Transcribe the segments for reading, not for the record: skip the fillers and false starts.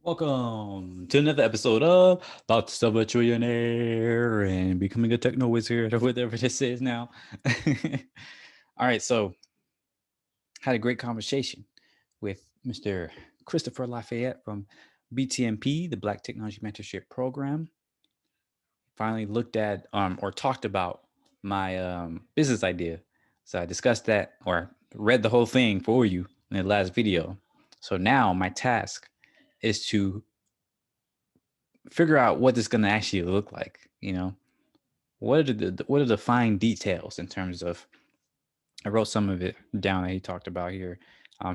Welcome to another episode of About to Sub a Trillionaire and Becoming a Techno Wizard or whatever this is now. All right, so had a great conversation with Mr. Christopher Lafayette from BTMP, the Black Technology Mentorship Program. Finally looked at or talked about my business idea. So I discussed that or read the whole thing for you in the last video. So now my task is to figure out what this is going to actually look like. What are the fine details in terms of? I wrote some of it down that he talked about here.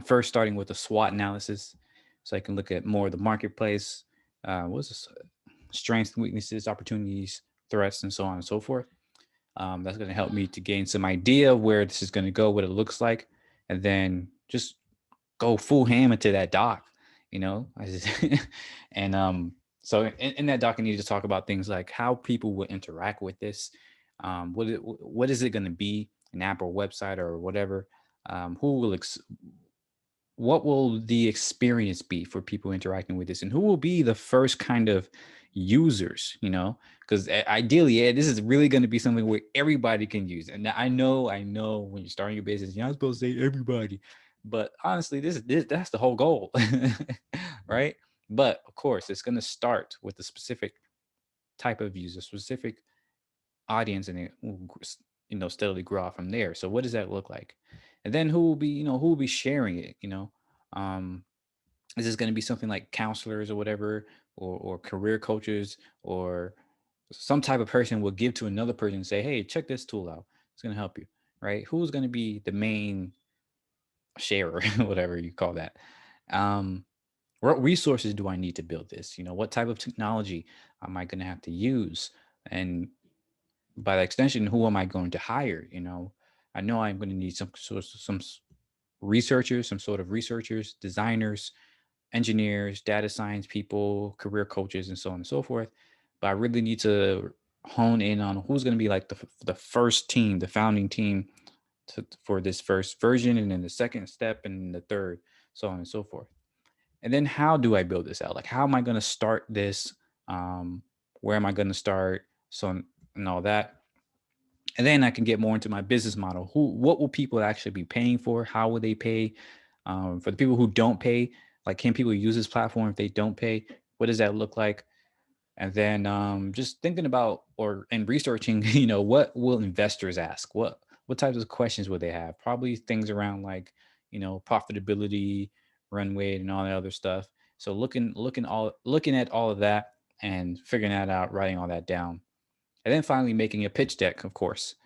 First, starting with the SWOT analysis, so I can look at more of the marketplace. What's this? Strengths, weaknesses, opportunities, threats, and so on and so forth. That's going to help me to gain some idea of where this is going to go, what it looks like, and then just go full ham into that doc, you know. And so in that doc, I need to talk about things like how people will interact with this. What is it going to be, an app or website or whatever? Who will what will the experience be for people interacting with this, and who will be the first kind of users, because ideally, this is really going to be something where everybody can use. And I know when you're starting your business, you're not supposed to say everybody, but honestly, this that's the whole goal. Right? But of course, it's going to start with a specific type of user, specific audience, and it will steadily grow out from there. So what does that look like? And then who will be sharing it? um is this going to be something like counselors or whatever, or career coaches, or some type of person will give to another person and say, hey, check this tool out, it's going to help you, right? Who's going to be the main sharer? Whatever you call that. um what resources do I need to build this? What type of technology am I going to have to use? And by the extension, who am I going to hire? I know I'm going to need some researchers, some sort of researchers, designers, engineers, data science people, career coaches, and so on and so forth. But I really need to hone in on who's going to be like the first team, the founding team for this first version, and then the second step, and the third, so on and so forth. And then how do I build this out? Like, how am I going to start this? Where am I going to start? So, and all that. And then I can get more into my business model. What will people actually be paying for? How will they pay? For the people who don't pay, like, can people use this platform if they don't pay? What does that look like? And then just thinking about and researching, what will investors ask? What types of questions would they have? Probably things around like, profitability, runway, and all that other stuff. So looking at all of that and figuring that out, writing all that down, and then finally making a pitch deck, of course.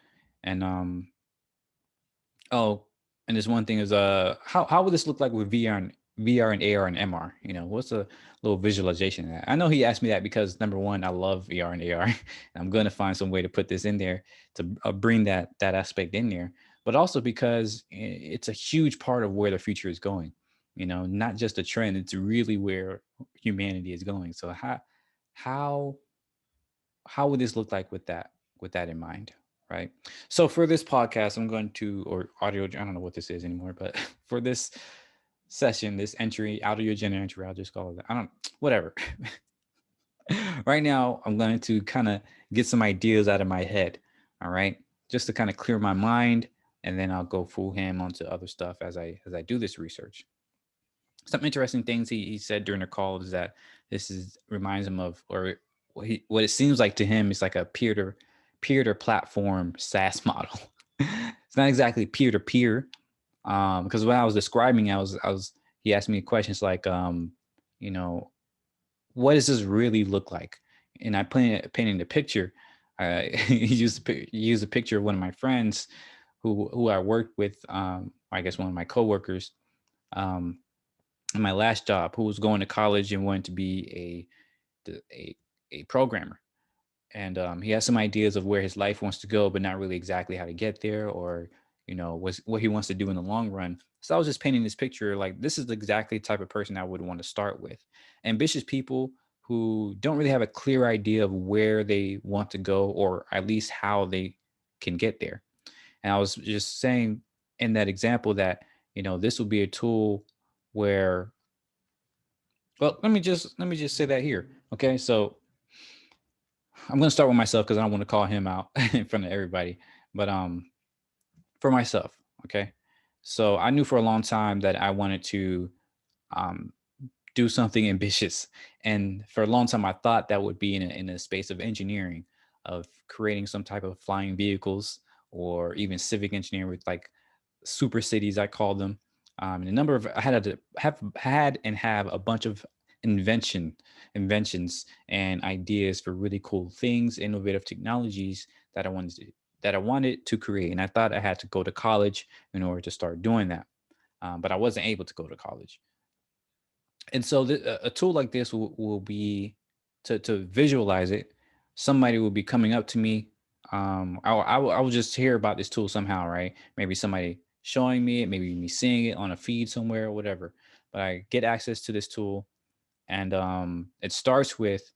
And oh, and there's one thing is how would this look like with VR and AR and MR? What's a little visualization of that? I know he asked me that because number one, I love VR and AR, and I'm gonna find some way to put this in there to bring that aspect in there, but also because it's a huge part of where the future is going. Not just a trend; it's really where humanity is going. So how how would this look like with that in mind, right? So for this podcast, I'm going to, or audio, I don't know what this is anymore, but for this session, this entry, audio general entry, I'll just call it that. I don't, whatever. Right now, I'm going to kind of get some ideas out of my head, all right, just to kind of clear my mind, and then I'll go full ham onto other stuff as I do this research. Some interesting things he said during the call is that this is reminds him of, or what it seems like to him is like a peer to platform SaaS model. It's not exactly peer to peer, because when I was describing, I was he asked me questions like, you know, what does this really look like? And I painted the picture. He used a picture of one of my friends who I worked with. I guess one of my coworkers. Um, in my last job, who was going to college and wanted to be a a programmer. And he has some ideas of where his life wants to go, but not really exactly how to get there, or what he wants to do in the long run. So I was just painting this picture, like, this is exactly the type of person I would want to start with. Ambitious people who don't really have a clear idea of where they want to go, or at least how they can get there. And I was just saying in that example that, this will be a tool where Well, let me just say that here. Okay, so I'm gonna start with myself because I don't want to call him out in front of everybody. But for myself, okay. So I knew for a long time that I wanted to um do something ambitious. And for a long time, I thought that would be in a space of engineering, of creating some type of flying vehicles or even civic engineering with like super cities, I call them. And a number of I have had and have a bunch of inventions and ideas for really cool things, innovative technologies that I wanted to create. And I thought I had to go to college in order to start doing that. But I wasn't able to go to college. And so a tool like this will be to visualize it. Somebody will be coming up to me. I will just hear about this tool somehow, right? Maybe somebody showing me it, maybe me seeing it on a feed somewhere or whatever. But I get access to this tool, and it starts with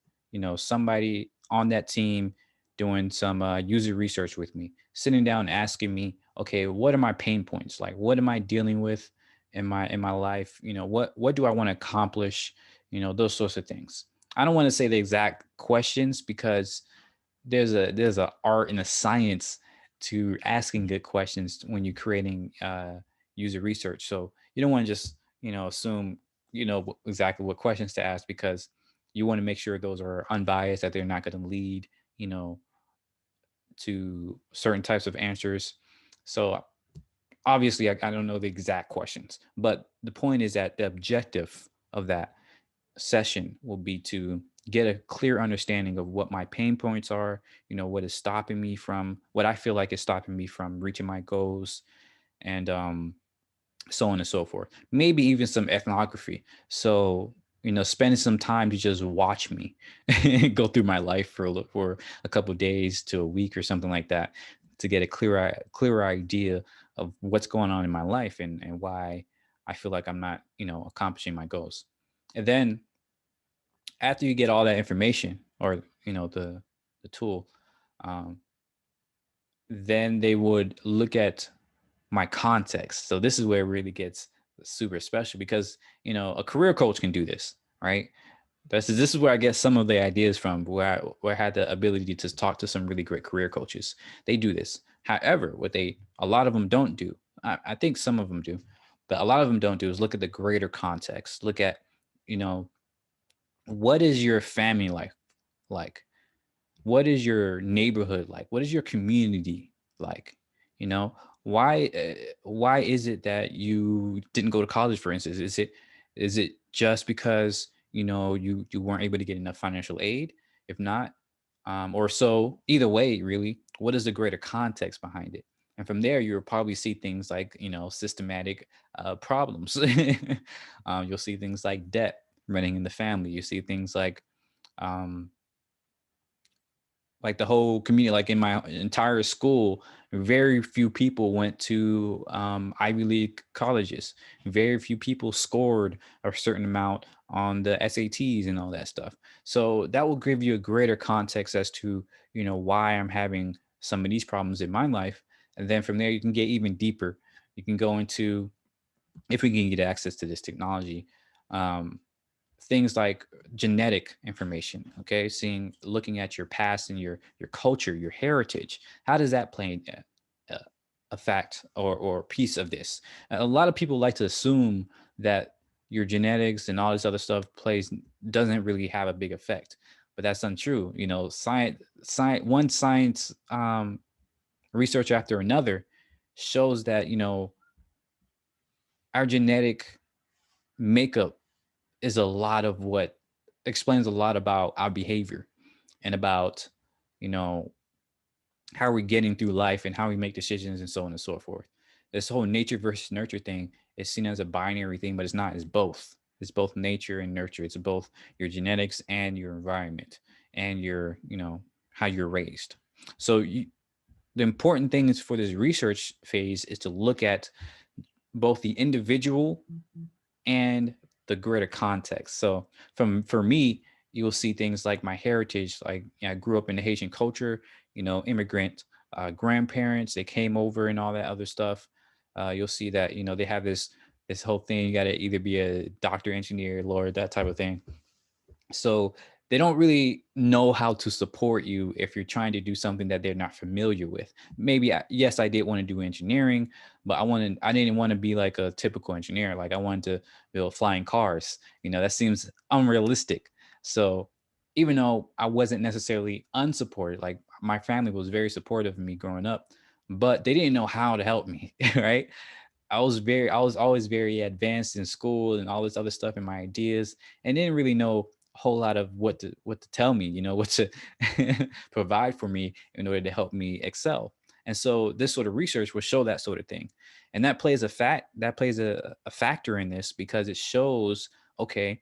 somebody on that team doing some user research with me, sitting down asking me, okay, what are my pain points, like what am I dealing with in my life, what do I want to accomplish, those sorts of things. I don't want to say the exact questions because there's a art and a science to asking good questions when you're creating user research. So you don't want to just assume exactly what questions to ask, because you want to make sure those are unbiased, that they're not going to lead you know to certain types of answers. So obviously I don't know the exact questions, but the point is that the objective of that session will be to get a clear understanding of what my pain points are, what is stopping me from what I feel like is stopping me from reaching my goals, and so on and so forth. Maybe even some ethnography. So, spending some time to just watch me go through my life for a couple of days to a week or something like that, to get a clearer idea of what's going on in my life, and why I feel like I'm not, accomplishing my goals. And then after you get all that information, or the tool, um, then they would look at my context. So this is where it really gets super special, because a career coach can do this, right? This is where I get some of the ideas from, where I had the ability to talk to some really great career coaches. They do this. However, what they a lot of them don't do, I think some of them do, but a lot of them don't do, is look at the greater context. Look at, you know, what is your family life like? What is your neighborhood like? What is your community like? You know, why is it that you didn't go to college, for instance? Is it just because you weren't able to get enough financial aid? If not, or so either way, really, what is the greater context behind it? And from there, you'll probably see things like systematic problems. You'll see things like debt running in the family. You see things um, like the whole community, like in my entire school, very few people went to Ivy League colleges. Very few people scored a certain amount on the SATs and all that stuff. So that will give you a greater context as to why I'm having some of these problems in my life. And then from there you can get even deeper. You can go into, if we can get access to this technology, um, things like genetic information. Okay, looking at your past and your culture, your heritage. How does that play a fact or piece of this? A lot of people like to assume that your genetics and all this other stuff plays doesn't really have a big effect, but that's untrue. Science research after another shows that our genetic makeup is a lot of what explains a lot about our behavior, and about you know how we're getting through life and how we make decisions and so on and so forth. This whole nature versus nurture thing is seen as a binary thing, but it's not. It's both. It's both nature and nurture. It's both your genetics and your environment, and your how you're raised. So the important thing is, for this research phase, is to look at both the individual and the greater context. So for me, you'll see things like my heritage. Like, I grew up in the Haitian culture, immigrant grandparents, they came over and all that other stuff. You'll see that they have this. this whole thing. You got to either be a doctor, engineer, lawyer, that type of thing. So they don't really know how to support you if you're trying to do something that they're not familiar with. Maybe yes, I did want to do engineering, but I didn't want to be like a typical engineer. Like I wanted to build flying cars. That seems unrealistic. So even though I wasn't necessarily unsupported, like my family was very supportive of me growing up, but they didn't know how to help me, right? I was always very advanced in school and all this other stuff and my ideas, and didn't really know a whole lot of what to tell me, what to provide for me in order to help me excel. And so this sort of research will show that sort of thing. And that plays a factor in this because it shows, okay,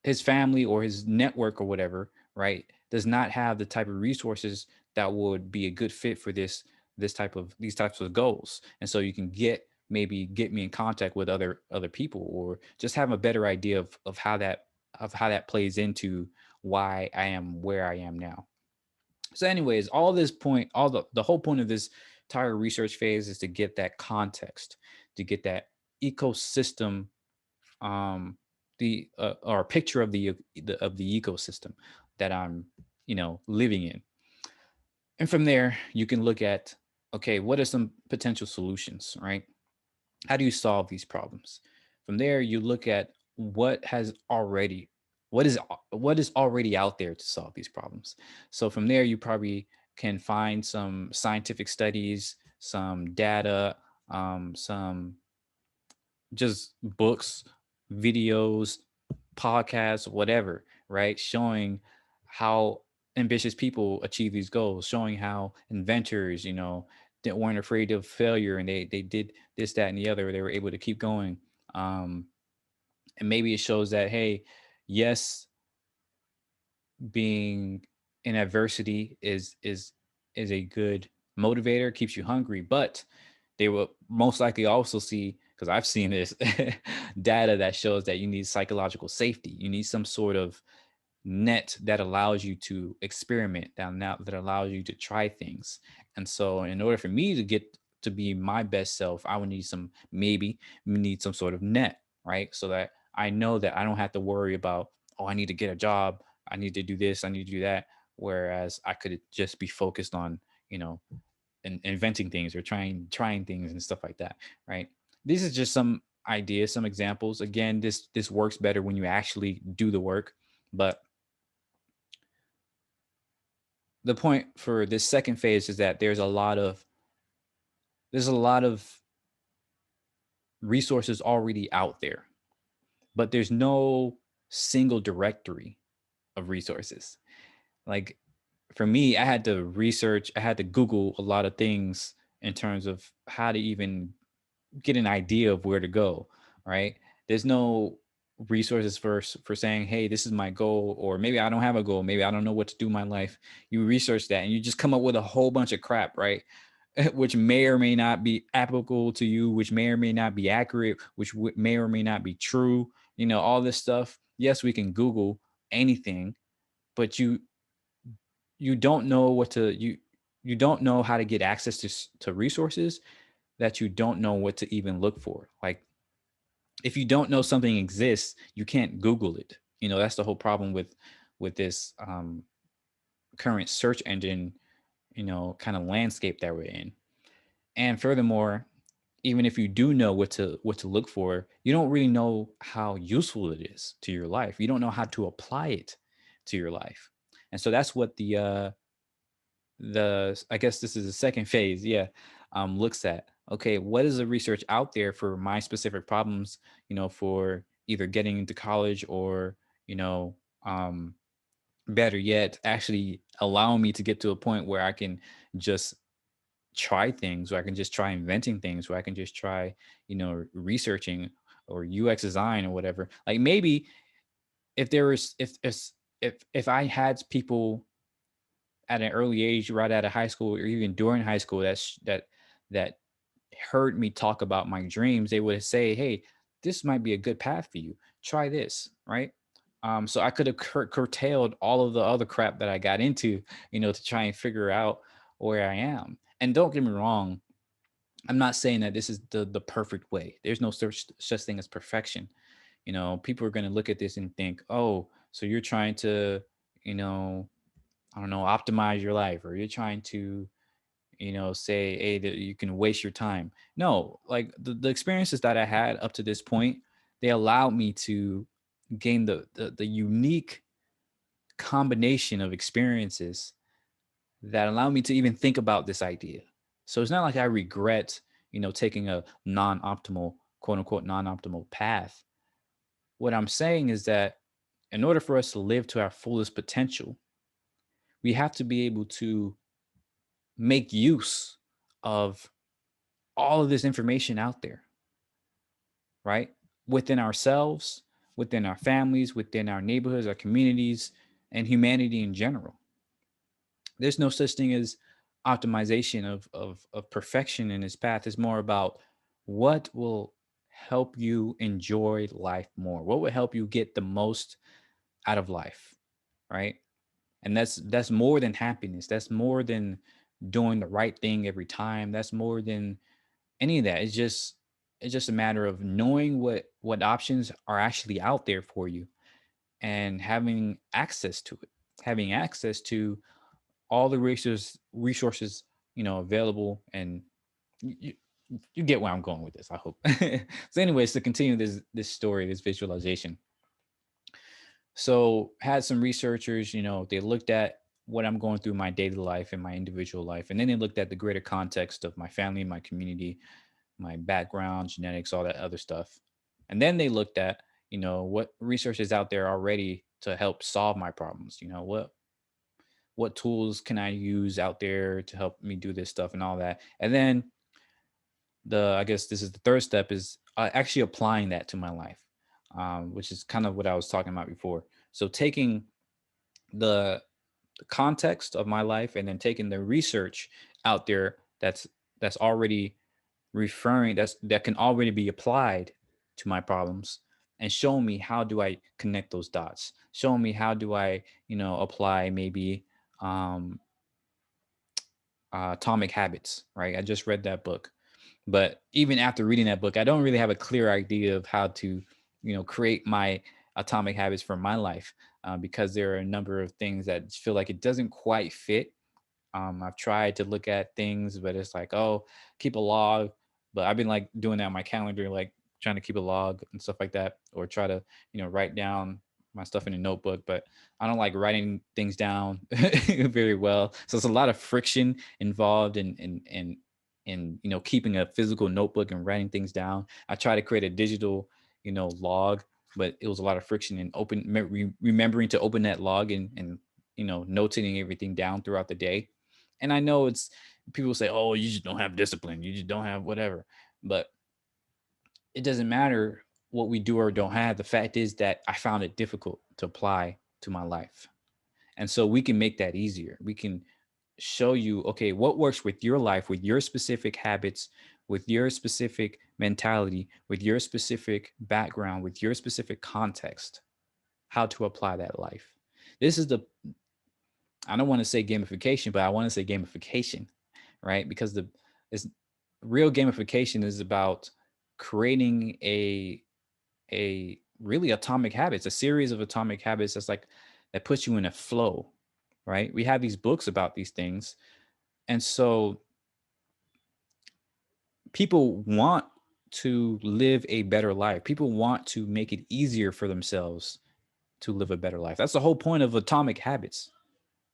his family or his network or whatever, right, does not have the type of resources that would be a good fit for these types of goals. And so you can get me in contact with other people, or just have a better idea of how that plays into why I am where I am now. So anyways, the whole point of this entire research phase is to get that context, to get that ecosystem, um the or a picture of the ecosystem that I'm living in. And from there you can look at, okay, what are some potential solutions, right? How do you solve these problems? From there you look at what is already out there to solve these problems. So from there you probably can find some scientific studies, some data, some just books, videos, podcasts, whatever, right? Showing how ambitious people achieve these goals, showing how inventors, that weren't afraid of failure and they did this, that, and the other. They were able to keep going. Um, and maybe it shows that, hey, yes, being in adversity is a good motivator, keeps you hungry, but they will most likely also see, because I've seen this data that shows that you need psychological safety. You need some sort of net that allows you to experiment, that allows you to try things. And so in order for me to get to be my best self, I would need some sort of net, right? So that I know that I don't have to worry about, oh, I need to get a job, I need to do this, I need to do that. Whereas I could just be focused on, you know, inventing things or trying things and stuff like that, right? This is just some ideas, some examples. Again, this works better when you actually do the work. But the point for this second phase is that there's a lot of resources already out there, but there's no single directory of resources. Like for me, I had to Google a lot of things in terms of how to even get an idea of where to go, right? There's no resources for saying, hey, this is my goal, or maybe I don't have a goal, maybe I don't know what to do in my life. You research that and you just come up with a whole bunch of crap, right? Which may or may not be applicable to you, which may or may not be accurate, which may or may not be true. All this stuff. Yes, we can Google anything, but you don't know you don't know how to get access to resources that you don't know what to even look for. Like if you don't know something exists, you can't Google it. That's the whole problem with this current search engine, kind of landscape that we're in. And furthermore, even if you do know what to look for, you don't really know how useful it is to your life. You don't know how to apply it to your life. And so that's what the I guess this is the second phase, yeah, looks at. Okay, what is the research out there for my specific problems, for either getting into college or, you know, um, better yet, actually allowing me to get to a point where I can just try things, where I can just try inventing things, where I can just try, researching or UX design or whatever. Like maybe if there was if I had people at an early age, right out of high school or even during high school, that heard me talk about my dreams, they would say, "Hey, this might be a good path for you. Try this," right? So I could have curtailed all of the other crap that I got into, to try and figure out where I am. And don't get me wrong, I'm not saying that this is the perfect way. There's no such thing as perfection. People are going to look at this and think, oh, so you're trying to, you know, I don't know, optimize your life, or you're trying to, say, hey, that you can waste your time. No, like the experiences that I had up to this point, they allowed me to gain the unique combination of experiences that allowed me to even think about this idea. So it's not like I regret, taking a non-optimal, quote unquote, non-optimal path. What I'm saying is that in order for us to live to our fullest potential, we have to be able to make use of all of this information out there, right? Within ourselves, within our families, within our neighborhoods, our communities, and humanity in general. There's no such thing as optimization of perfection in this path. It's more about what will help you enjoy life more, what will help you get the most out of life, right? And that's more than happiness. That's more than doing the right thing every time. That's more than any of that. It's just a matter of knowing what options are actually out there for you, and having access to it, having access to all the resources available. And you, you get where I'm going with this, I hope. So anyways, to continue this story, this visualization. So had some researchers, they looked at what I'm going through in my daily life and my individual life, and then they looked at the greater context of my family, my community, my background, genetics, all that other stuff. And then they looked at, what research is out there already to help solve my problems. What tools can I use out there to help me do this stuff and all that. And then I guess this is the third step, is actually applying that to my life, which is kind of what I was talking about before. So taking the context of my life, and then taking the research out there that's already that can already be applied to my problems, and show me how do I connect those dots, show me how do I apply maybe um Atomic Habits, right? I just read that book, but even after reading that book, I don't really have a clear idea of how to create my atomic habits for my life, because there are a number of things that feel like it doesn't quite fit. I've tried to look at things, but it's like, oh, keep a log. But I've been like doing that on my calendar, like trying to keep a log and stuff like that, or try to, write down my stuff in a notebook. But I don't like writing things down very well. So it's a lot of friction involved in keeping a physical notebook and writing things down. I try to create a digital, log, but it was a lot of friction in remembering to open that log and notating everything down throughout the day. And I know it's people say, oh, you just don't have discipline, you just don't have whatever. But it doesn't matter what we do or don't have. The fact is that I found it difficult to apply to my life. And so we can make that easier. We can show you, okay, what works with your life, with your specific habits, with your specific mentality, with your specific background, with your specific context, how to apply that life. This is I don't want to say gamification, but I want to say gamification, right? Because the is real gamification is about creating a really atomic habits, a series of atomic habits that puts you in a flow, right? We have these books about these things. And so people want to live a better life. People want to make it easier for themselves to live a better life. That's the whole point of atomic habits,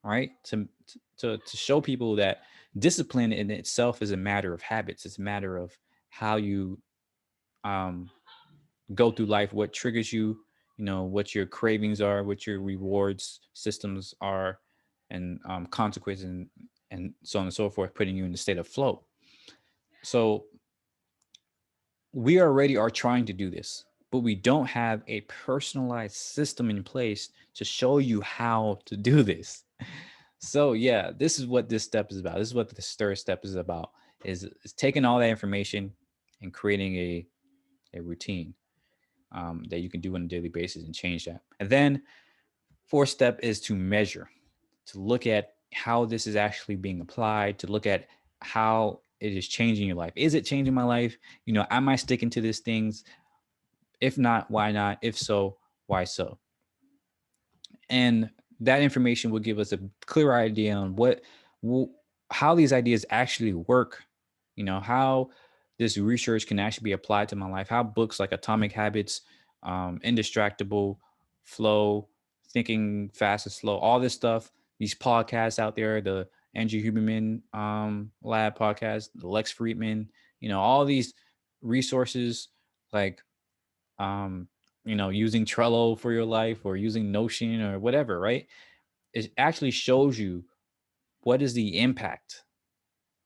right? To show people that discipline in itself is a matter of habits. It's a matter of how you um, go through life, what triggers you, what your cravings are, what your rewards systems are, and consequences, and so on and so forth, putting you in the state of flow. So we already are trying to do this, but we don't have a personalized system in place to show you how to do this. So yeah, this is what this step is about. This is what the third step is about, is taking all that information and creating a routine that you can do on a daily basis and change that. And then fourth step is to measure, to look at how this is actually being applied, to look at how it is changing your life? Is it changing my life? Am I sticking to these things? If not, why not? If so, why so? And that information will give us a clear idea on how these ideas actually work, how this research can actually be applied to my life, how books like Atomic Habits, Indistractable, Flow, Thinking Fast and Slow, all this stuff, these podcasts out there, the Andrew Huberman Lab podcast, the Lex Friedman, all these resources, like using Trello for your life or using Notion or whatever, right? It actually shows you what is the impact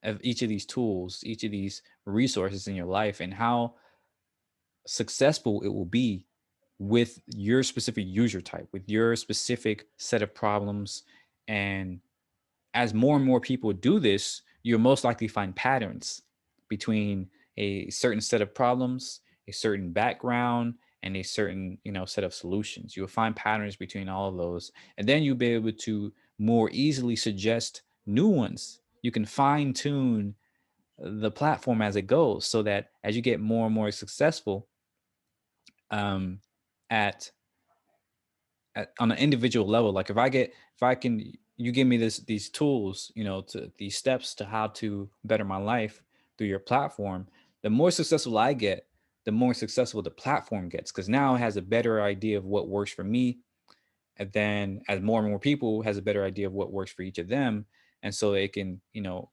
of each of these tools, each of these resources in your life, and how successful it will be with your specific user type, with your specific set of problems. And as more and more people do this, you'll most likely find patterns between a certain set of problems, a certain background, and a certain set of solutions. You'll find patterns between all of those, and then you'll be able to more easily suggest new ones. You can fine tune the platform as it goes, so that as you get more and more successful um, at on an individual level, like if I can, you give me these tools, to these steps to how to better my life through your platform, the more successful I get, the more successful the platform gets, because now it has a better idea of what works for me. And then as more and more people has a better idea of what works for each of them, and so it can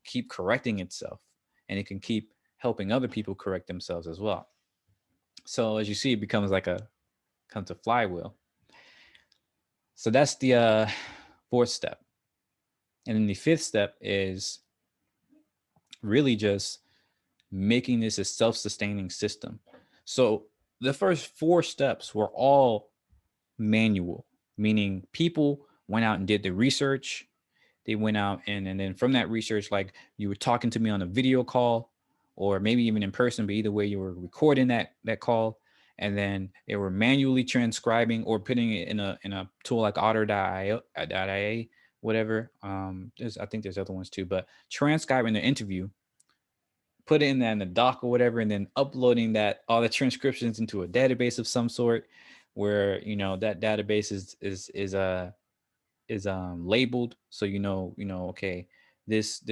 keep correcting itself, and it can keep helping other people correct themselves as well. So as you see, it becomes like a flywheel. So that's the fourth step. And then the fifth step is really just making this a self-sustaining system. So the first four steps were all manual, meaning people went out and did the research. They went out and then from that research, like you were talking to me on a video call or maybe even in person, but either way you were recording that call, and then they were manually transcribing or putting it in a tool like otter.io, whatever. I think there's other ones too, but transcribing the interview, put it in the doc or whatever, and then uploading that all the transcriptions into a database of some sort, where that database is labeled, so okay, this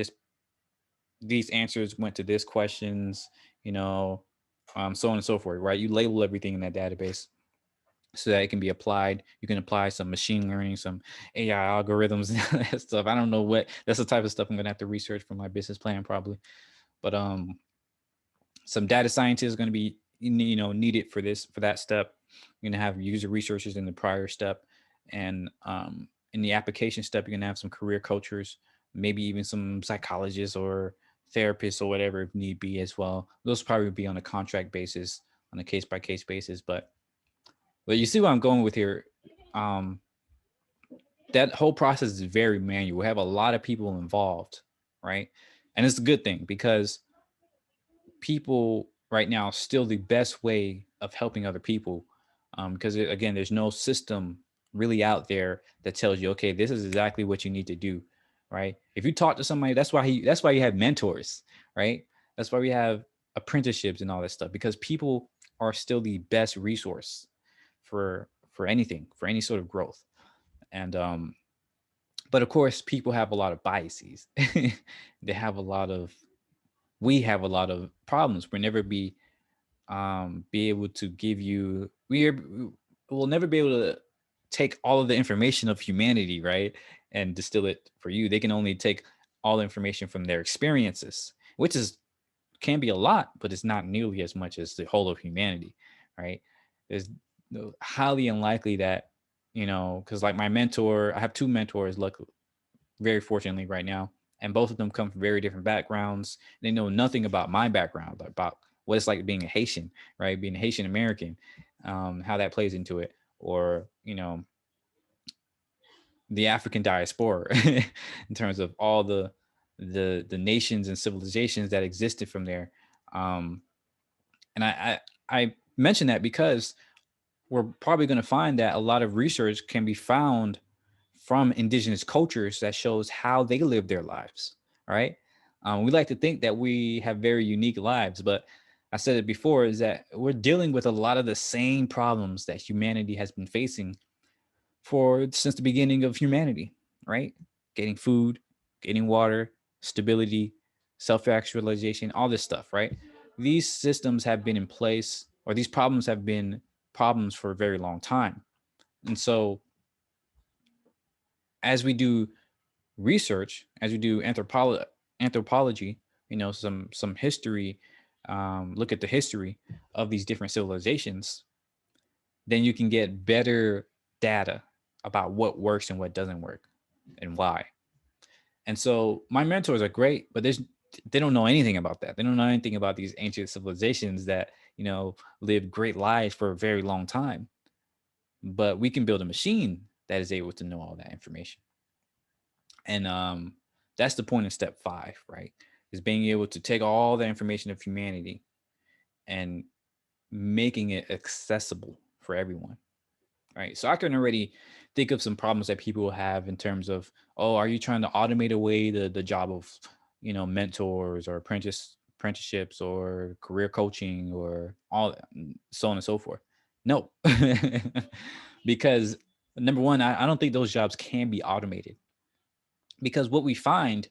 these answers went to this questions, so on and so forth, right? You label everything in that database so that it can be applied. You can apply some machine learning, some AI algorithms and that stuff. I don't know what that's the type of stuff I'm gonna have to research for my business plan probably, but some data scientists are going to be needed for that step. You're going to have user researchers in the prior step, and in the application step, you're going to have some career coaches, maybe even some psychologists or therapists or whatever if need be as well. Those probably be on a contract basis, on a case by case basis. But you see what I'm going with here. Um, that whole process is very manual. We have a lot of people involved, right? And it's a good thing, because people right now still the best way of helping other people, because again, there's no system really out there that tells you, okay, this is exactly what you need to do, right? If you talk to somebody, that's why you have mentors, right? That's why we have apprenticeships and all that stuff, because people are still the best resource for anything, for any sort of growth. And but of course people have a lot of biases. They have a lot of We have a lot of problems. We'll never be able to give you we'll never be able to take all of the information of humanity, right, and distill it for you. They can only take all the information from their experiences, which is can be a lot, but it's not nearly as much as the whole of humanity, right? There's highly unlikely that because like my mentor, I have two mentors, luckily, very fortunately right now, and both of them come from very different backgrounds. They know nothing about my background, about what it's like being a Haitian, right? Being a Haitian American, how that plays into it, or the African diaspora, in terms of all the nations and civilizations that existed from there. Um, and I mention that because we're probably going to find that a lot of research can be found from indigenous cultures that shows how they live their lives, right? We like to think that we have very unique lives, but I said it before, is that we're dealing with a lot of the same problems that humanity has been facing for since the beginning of humanity, right? Getting food, getting water, stability, self-actualization, all this stuff, right? These systems have been in place, or these problems have been problems for a very long time. And so as we do research, as we do anthropology, some history, look at the history of these different civilizations, then you can get better data about what works and what doesn't work and why. And so my mentors are great, but they don't know anything about that. They don't know anything about these ancient civilizations that, lived great lives for a very long time. But we can build a machine that is able to know all that information. And that's the point of step 5, right? Is being able to take all the information of humanity and making it accessible for everyone. Right. So I can already think of some problems that people will have in terms of, oh, are you trying to automate away the job of, mentors or apprenticeships or career coaching or all so on and so forth? No, because number one, I don't think those jobs can be automated, because what we find,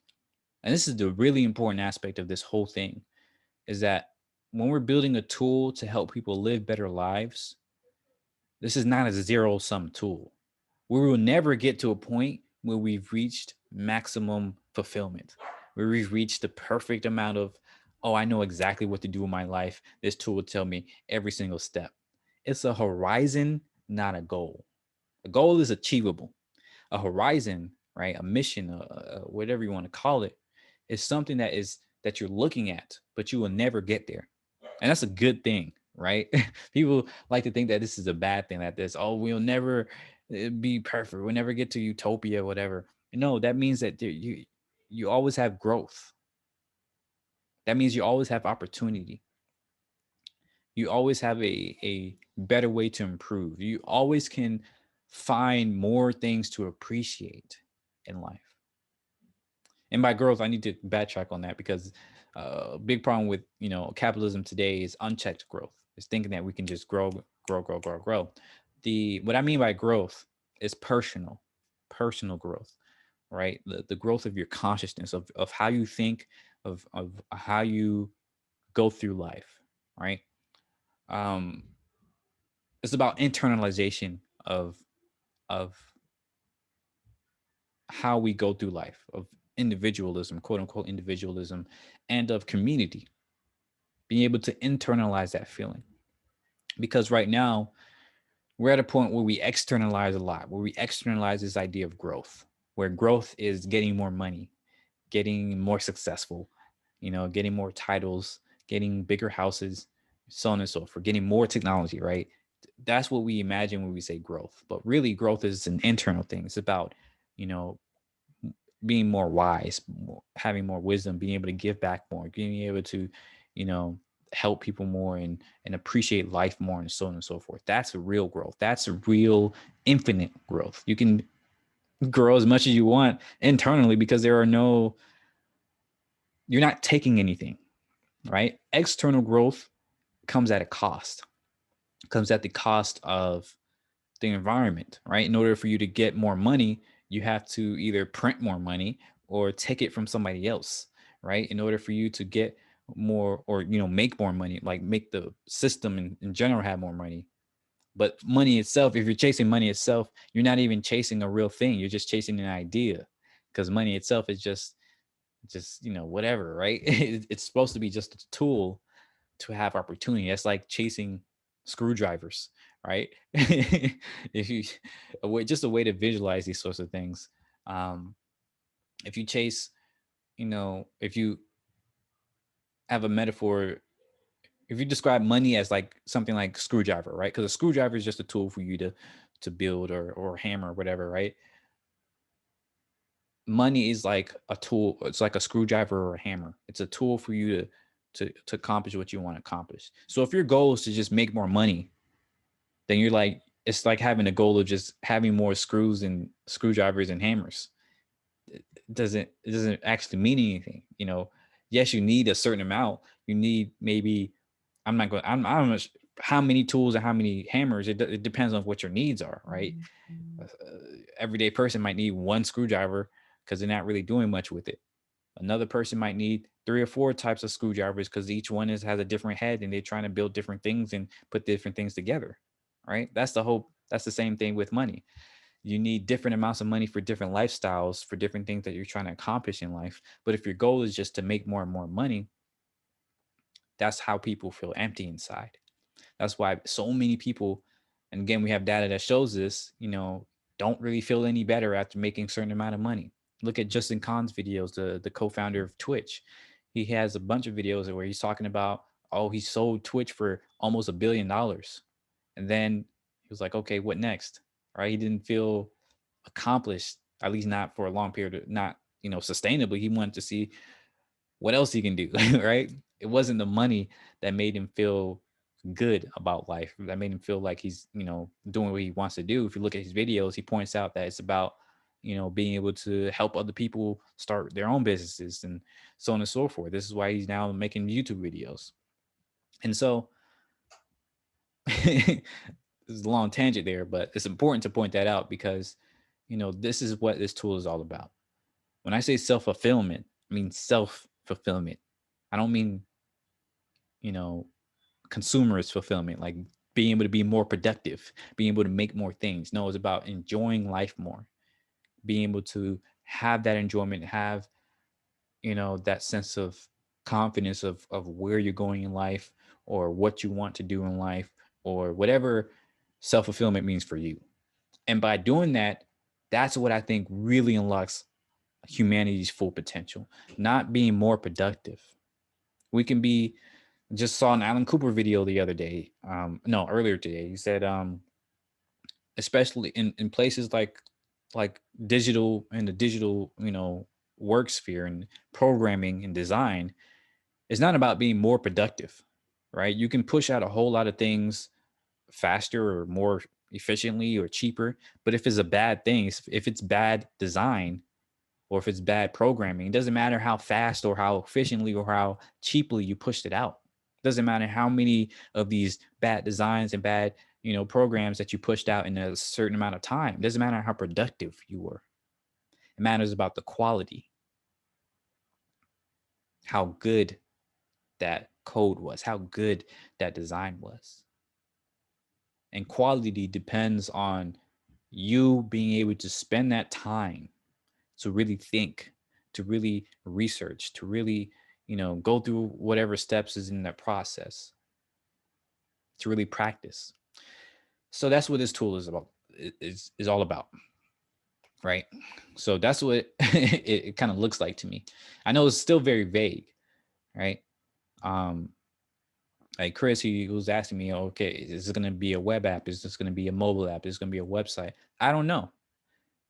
and this is the really important aspect of this whole thing, is that when we're building a tool to help people live better lives, this is not a zero sum tool. We will never get to a point where we've reached maximum fulfillment, where we've reached the perfect amount of, oh, I know exactly what to do in my life. This tool will tell me every single step. It's a horizon, not a goal. A goal is achievable. A horizon, right? A mission, whatever you want to call it, is something that you're looking at, but you will never get there. And that's a good thing, right? People like to think that this is a bad thing, that this, oh, we'll never be perfect, we'll never get to utopia, whatever. No, that means that you always have growth. That means you always have opportunity. You always have a better way to improve. You always can find more things to appreciate in life. And by growth, I need to backtrack on that, because a big problem with capitalism today is unchecked growth. It's thinking that we can just grow. The what I mean by growth is personal growth, right? The growth of your consciousness, of how you think, of how you go through life, right? Um, it's about internalization of how we go through life, of individualism, quote unquote individualism, and of community, being able to internalize that feeling. Because right now, we're at a point where we externalize a lot, where we externalize this idea of growth, where growth is getting more money, getting more successful, getting more titles, getting bigger houses, so on and so forth, getting more technology, right? That's what we imagine when we say growth. But really, growth is an internal thing. It's about, you know, being more wise, having more wisdom, being able to give back more, being able to, you know, help people more, and appreciate life more, and so on and so forth. That's a real growth. That's a real infinite growth. You can grow as much as you want internally, because you're not taking anything, right? External growth comes at a cost. It comes at the cost of the environment, right? In order for you to get more money, you have to either print more money or take it from somebody else, right? In order for you to get more, or make more money, like make the system in general have more money. But money itself, if you're chasing money itself, you're not even chasing a real thing. You're just chasing an idea, because money itself is just whatever, right? It's supposed to be just a tool to have opportunity. That's like chasing screwdrivers, right? If you just a way to visualize these sorts of things. If you chase, if you have a metaphor, if you describe money as like something like screwdriver, right? Because a screwdriver is just a tool for you to build, or hammer or whatever, right? Money is like a tool. It's like a screwdriver or a hammer. It's a tool for you to accomplish what you want to accomplish. So if your goal is to just make more money, then you're like, it's like having a goal of just having more screws and screwdrivers and hammers. It doesn't actually mean anything. Yes, you need a certain amount. You need maybe, I don't know how many tools and how many hammers. It depends on what your needs are, right? Everyday person might need one screwdriver because they're not really doing much with it. Another person might need 3 or 4 types of screwdrivers because each one has a different head and they're trying to build different things and put different things together, right? That's the hope. That's the same thing with money. You need different amounts of money for different lifestyles, for different things that you're trying to accomplish in life. But if your goal is just to make more and more money, that's how people feel empty inside. That's why so many people, and again, we have data that shows this, don't really feel any better after making a certain amount of money. Look at Justin Khan's videos, the co-founder of Twitch. He has a bunch of videos where he's talking about, oh, he sold Twitch for almost $1 billion. And then he was like, okay, what next? Right? He didn't feel accomplished, at least not for a long period, not, sustainably. He wanted to see what else he can do, right? It wasn't the money that made him feel good about life, that made him feel like he's, doing what he wants to do. If you look at his videos, he points out that it's about, being able to help other people start their own businesses and so on and so forth. This is why he's now making YouTube videos. And so this is a long tangent there, but it's important to point that out because, this is what this tool is all about. When I say self-fulfillment, I mean self-fulfillment. I don't mean, consumerist fulfillment, like being able to be more productive, being able to make more things. No, it's about enjoying life more, being able to have that enjoyment, have, that sense of confidence of where you're going in life or what you want to do in life or whatever self-fulfillment means for you. And by doing that, that's what I think really unlocks humanity's full potential, not being more productive. We can be, just saw an Alan Cooper video the other day. No, earlier today. He said, especially in places like digital, in the digital, work sphere and programming and design, it's not about being more productive, right? You can push out a whole lot of things faster or more efficiently or cheaper. But if it's a bad thing, if it's bad design, or if it's bad programming, it doesn't matter how fast or how efficiently or how cheaply you pushed it out. It doesn't matter how many of these bad designs and bad, programs that you pushed out in a certain amount of time. It doesn't matter how productive you were. It matters about the quality, how good that code was, how good that design was. And quality depends on you being able to spend that time to really think, to really research, to really, go through whatever steps is in that process, to really practice. So that's what this tool is about, is all about, right? So that's what it kind of looks like to me. I know it's still very vague, right? Um, like Chris, he was asking me, okay, is this going to be a web app? Is this going to be a mobile app? Is this going to be a website? I don't know.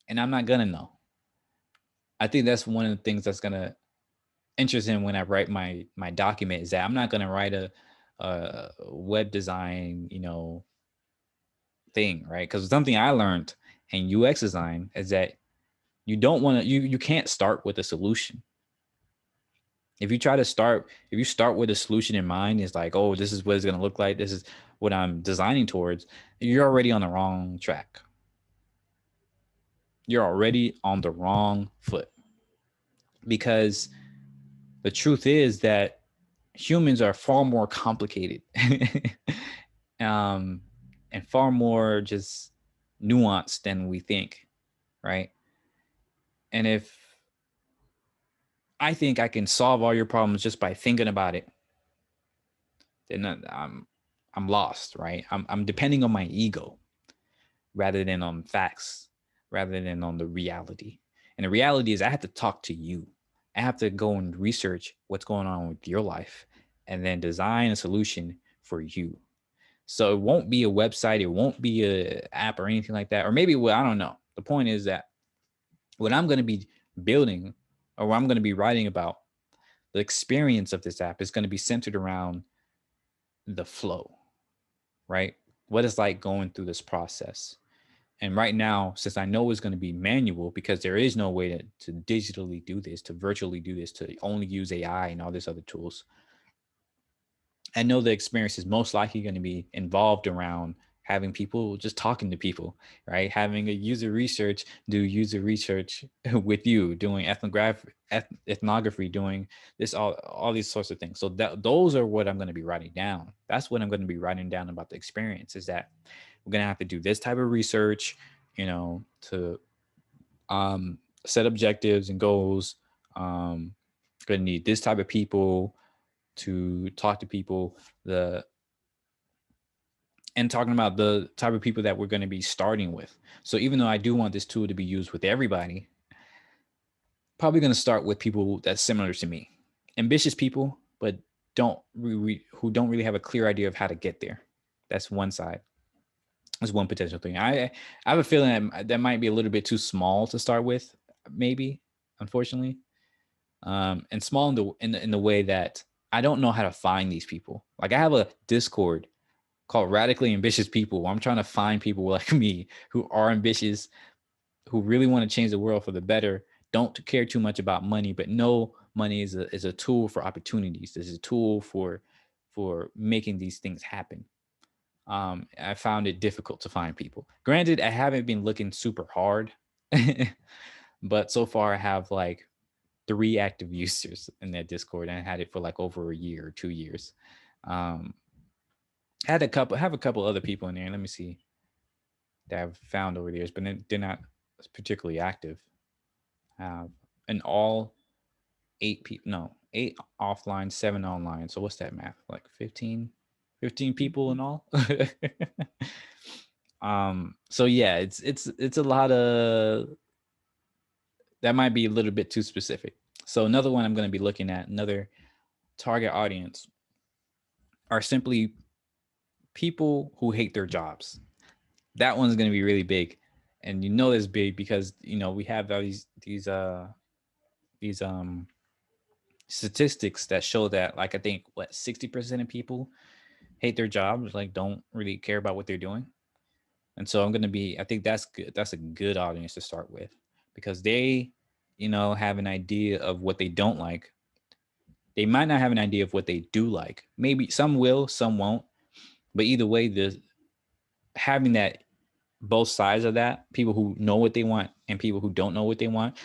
And I'm not going to know. I think that's one of the things that's going to interest in when I write my document, is that I'm not going to write a web design, thing, right? Because something I learned in UX design is that you can't start with a solution. If you start with a solution in mind, it's like, oh, this is what it's going to look like, this is what I'm designing towards, you're already on the wrong track. You're already on the wrong foot, because the truth is that humans are far more complicated um, and far more just nuanced than we think, right? And if I think I can solve all your problems just by thinking about it, then I'm lost, right? I'm depending on my ego rather than on facts, rather than on the reality. And the reality is I have to talk to you. I have to go and research what's going on with your life and then design a solution for you. So it won't be a website, it won't be a app or anything like that. Or maybe, well, I don't know. The point is that what I'm going to be building, or what I'm going to be writing about, the experience of this app is going to be centered around the flow, right? What it's like going through this process. And right now, since I know it's going to be manual, because there is no way to digitally do this, to virtually do this, to only use AI and all these other tools, I know the experience is most likely going to be involved around having people just talking to people, right? Having a user research do user research with you, doing ethnography, doing this, all these sorts of things. So those are what I'm going to be writing down. That's what I'm going to be writing down about the experience, is that we're going to have to do this type of research, to set objectives and goals. Going to need this type of people to talk to people, the and talking about the type of people that we're going to be starting with. So even though I do want this tool to be used with everybody, probably going to start with people that's similar to me, ambitious people, but who don't really have a clear idea of how to get there. That's one side. That's one potential thing. I have a feeling that might be a little bit too small to start with, maybe, unfortunately, and small in the way that I don't know how to find these people. Like, I have a Discord called Radically Ambitious People. I'm trying to find people like me who are ambitious, who really want to change the world for the better, don't care too much about money, but know money is a tool for opportunities. This is a tool for making these things happen. I found it difficult to find people. Granted, I haven't been looking super hard, but so far I have like 3 active users in that Discord, and I had it for like over a year or 2 years. Um, have a couple other people in there. Let me see, that I've found over the years, but they're not particularly active. Have an all 8 people, no, 8 offline, 7 online. So what's that math? Like 15 people in all. So yeah, it's a lot of, that might be a little bit too specific. So another one I'm going to be looking at, another target audience, are simply people who hate their jobs. That one's going to be really big. And it's big because we have all these statistics that show that, like, I think, what, 60% of people hate their jobs, like don't really care about what they're doing. And so I think that's good. That's a good audience to start with, because they have an idea of what they don't like. They might not have an idea of what they do like. Maybe some will, some won't. But either way, the having that, both sides of that, people who know what they want and people who don't know what they want,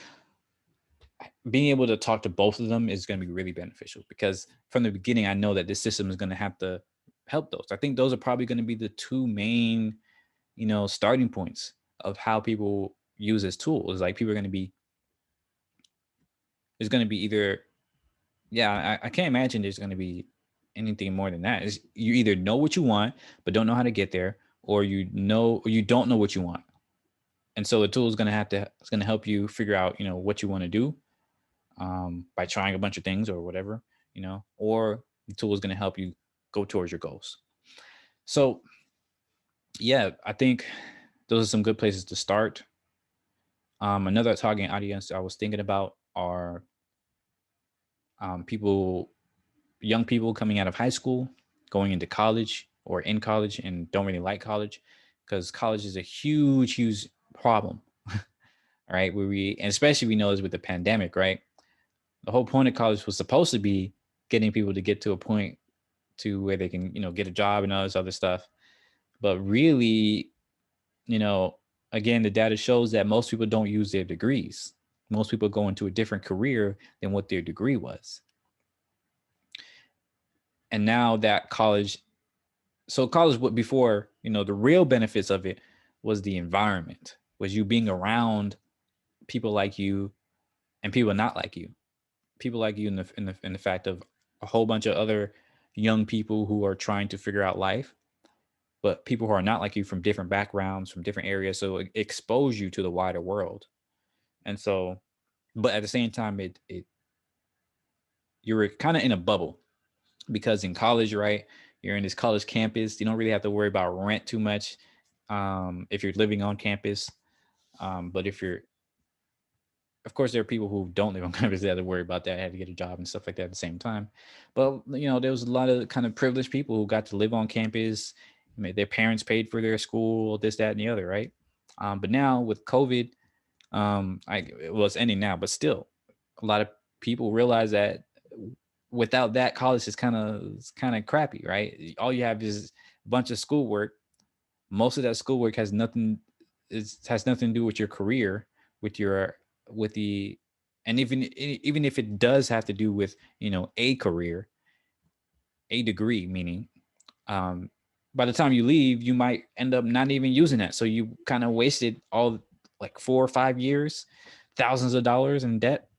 being able to talk to both of them is going to be really beneficial, because from the beginning, I know that this system is going to have to help those. I think those are probably going to be the two main, starting points of how people use this tool. Is like, people are going to be, it's going to be either, yeah, I can't imagine there's going to be anything more than that. Is you either know what you want, but don't know how to get there, or you don't know what you want. And so the tool is going to it's going to help you figure out, what you want to do, by trying a bunch of things or whatever, or the tool is going to help you go towards your goals. So yeah, I think those are some good places to start. Another target audience I was thinking about are people, young people coming out of high school, going into college, or in college and don't really like college, because college is a huge, huge problem. All right, and especially we know this with the pandemic, right? The whole point of college was supposed to be getting people to get to a point to where they can, get a job and all this other stuff. But really, you know, again, the data shows that most people don't use their degrees. Most people go into a different career than what their degree was. And now that college, what before, the real benefits of it was the environment, was you being around people like you and people not like you. People like you in the fact of a whole bunch of other young people who are trying to figure out life, but people who are not like you, from different backgrounds, from different areas. So it expose you to the wider world. And so, but at the same time, you're kind of in a bubble, because in college, right, you're in this college campus. You don't really have to worry about rent too much, if you're living on campus. But if you're, of course, there are people who don't live on campus that have to worry about that, had to get a job and stuff like that at the same time. But there was a lot of kind of privileged people who got to live on campus. I mean, their parents paid for their school, this, that, and the other, right? But now with COVID, well, it's ending now, but still, a lot of people realize that without that, college is kind of crappy, right? All you have is a bunch of schoolwork. Most of that schoolwork has nothing to do with your career, with your with the and even if it does have to do with a career, a degree, meaning um, by the time you leave, you might end up not even using that. So you kind of wasted all like 4 or 5 years, thousands of dollars in debt.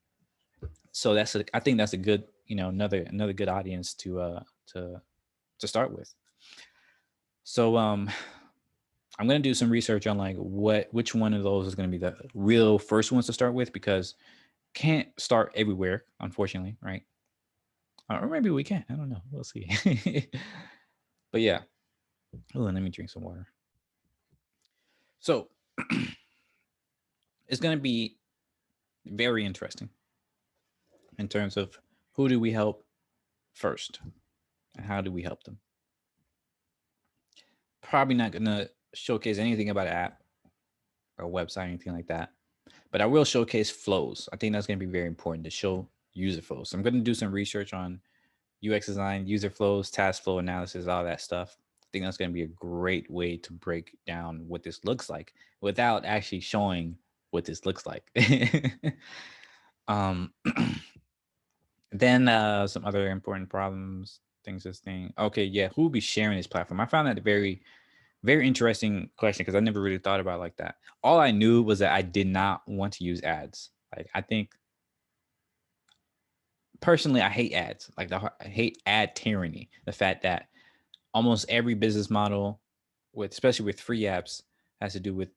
So I think that's a good, another good audience to start with. So I'm gonna do some research on like which one of those is gonna be the real first ones to start with, because can't start everywhere, unfortunately, right? Or maybe we can. I don't know. We'll see. But yeah. Oh, and let me drink some water. So it's gonna be very interesting in terms of who do we help first and how do we help them. Probably not gonna showcase anything about an app or website or anything like that, but I will showcase flows. I think that's gonna be very important to show user flows. So I'm gonna do some research on UX design, user flows, task flow analysis, all that stuff. I think that's gonna be a great way to break down what this looks like without actually showing what this looks like. um Then some other important problems, things this thing. Okay, yeah, who will be sharing this platform? I found that a very, very interesting question because I never really thought about it like that. All I knew was that I did not want to use ads. Like I think personally, I hate ads. I hate ad tyranny. The fact that almost every business model, with especially with free apps, has to do with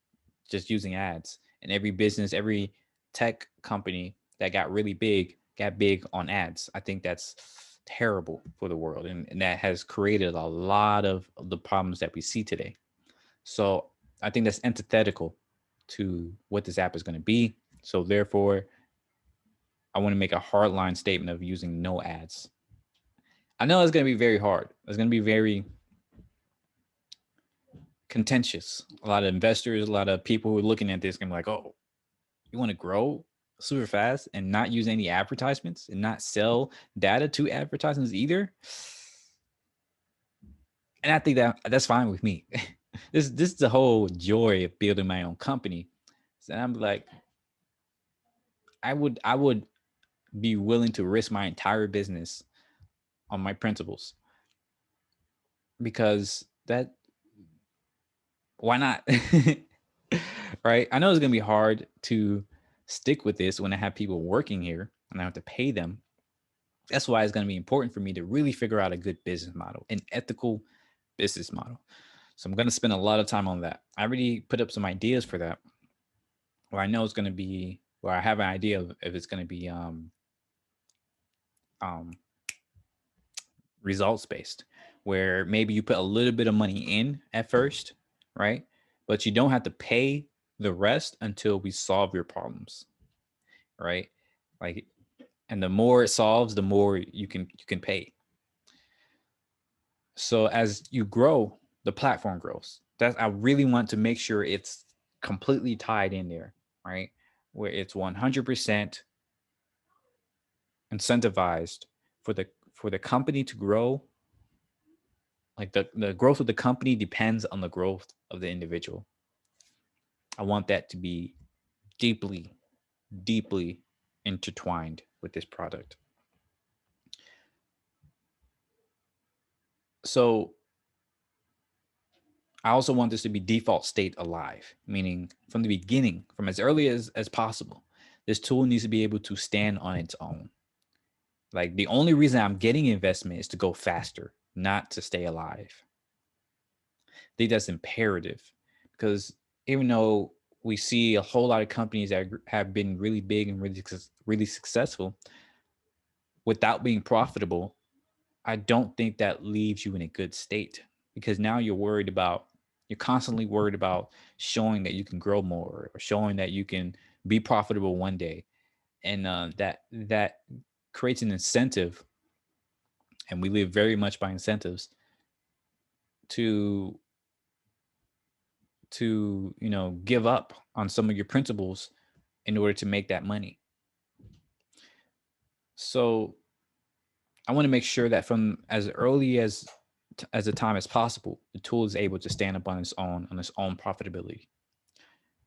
just using ads. And every business, every tech company that got big on ads. I think that's terrible for the world, and that has created a lot of the problems that we see today. So I think that's antithetical to what this app is going to be. So therefore, I want to make a hardline statement of using no ads. I know it's going to be very hard. It's going to be very contentious. A lot of investors, a lot of people who are looking at this can be like, "Oh, you want to grow super fast and not use any advertisements and not sell data to advertisements either?" And I think that that's fine with me. This is the whole joy of building my own company. So I'm like, I would be willing to risk my entire business on my principles, because that why not? Right? I know it's gonna be hard to stick with this when I have people working here and I have to pay them. That's why it's going to be important for me to really figure out a good business model, an ethical business model. So I'm going to spend a lot of time on that. I already put up some ideas for that, where I know it's going to be, where I have an idea of if it's going to be um, results based, where maybe you put a little bit of money in at first, right? But you don't have to pay the rest until we solve your problems, right? Like, and the more it solves, the more you can pay. So as you grow, the platform grows. That I really want to make sure it's completely tied in there, right? Where it's 100% incentivized for the company to grow. Like the growth of the company depends on the growth of the individual. I want that to be deeply, deeply intertwined with this product. So I also want this to be default state alive, meaning from the beginning, from as early as possible, this tool needs to be able to stand on its own. Like the only reason I'm getting investment is to go faster, not to stay alive. I think that's imperative, because even though we see a whole lot of companies that have been really big and really successful without being profitable, I don't think that leaves you in a good state, because now you're constantly worried about showing that you can grow more or showing that you can be profitable one day. And that creates an incentive, and we live very much by incentives to to, give up on some of your principles in order to make that money. So I want to make sure that from as early as the time as possible, the tool is able to stand up on its own profitability.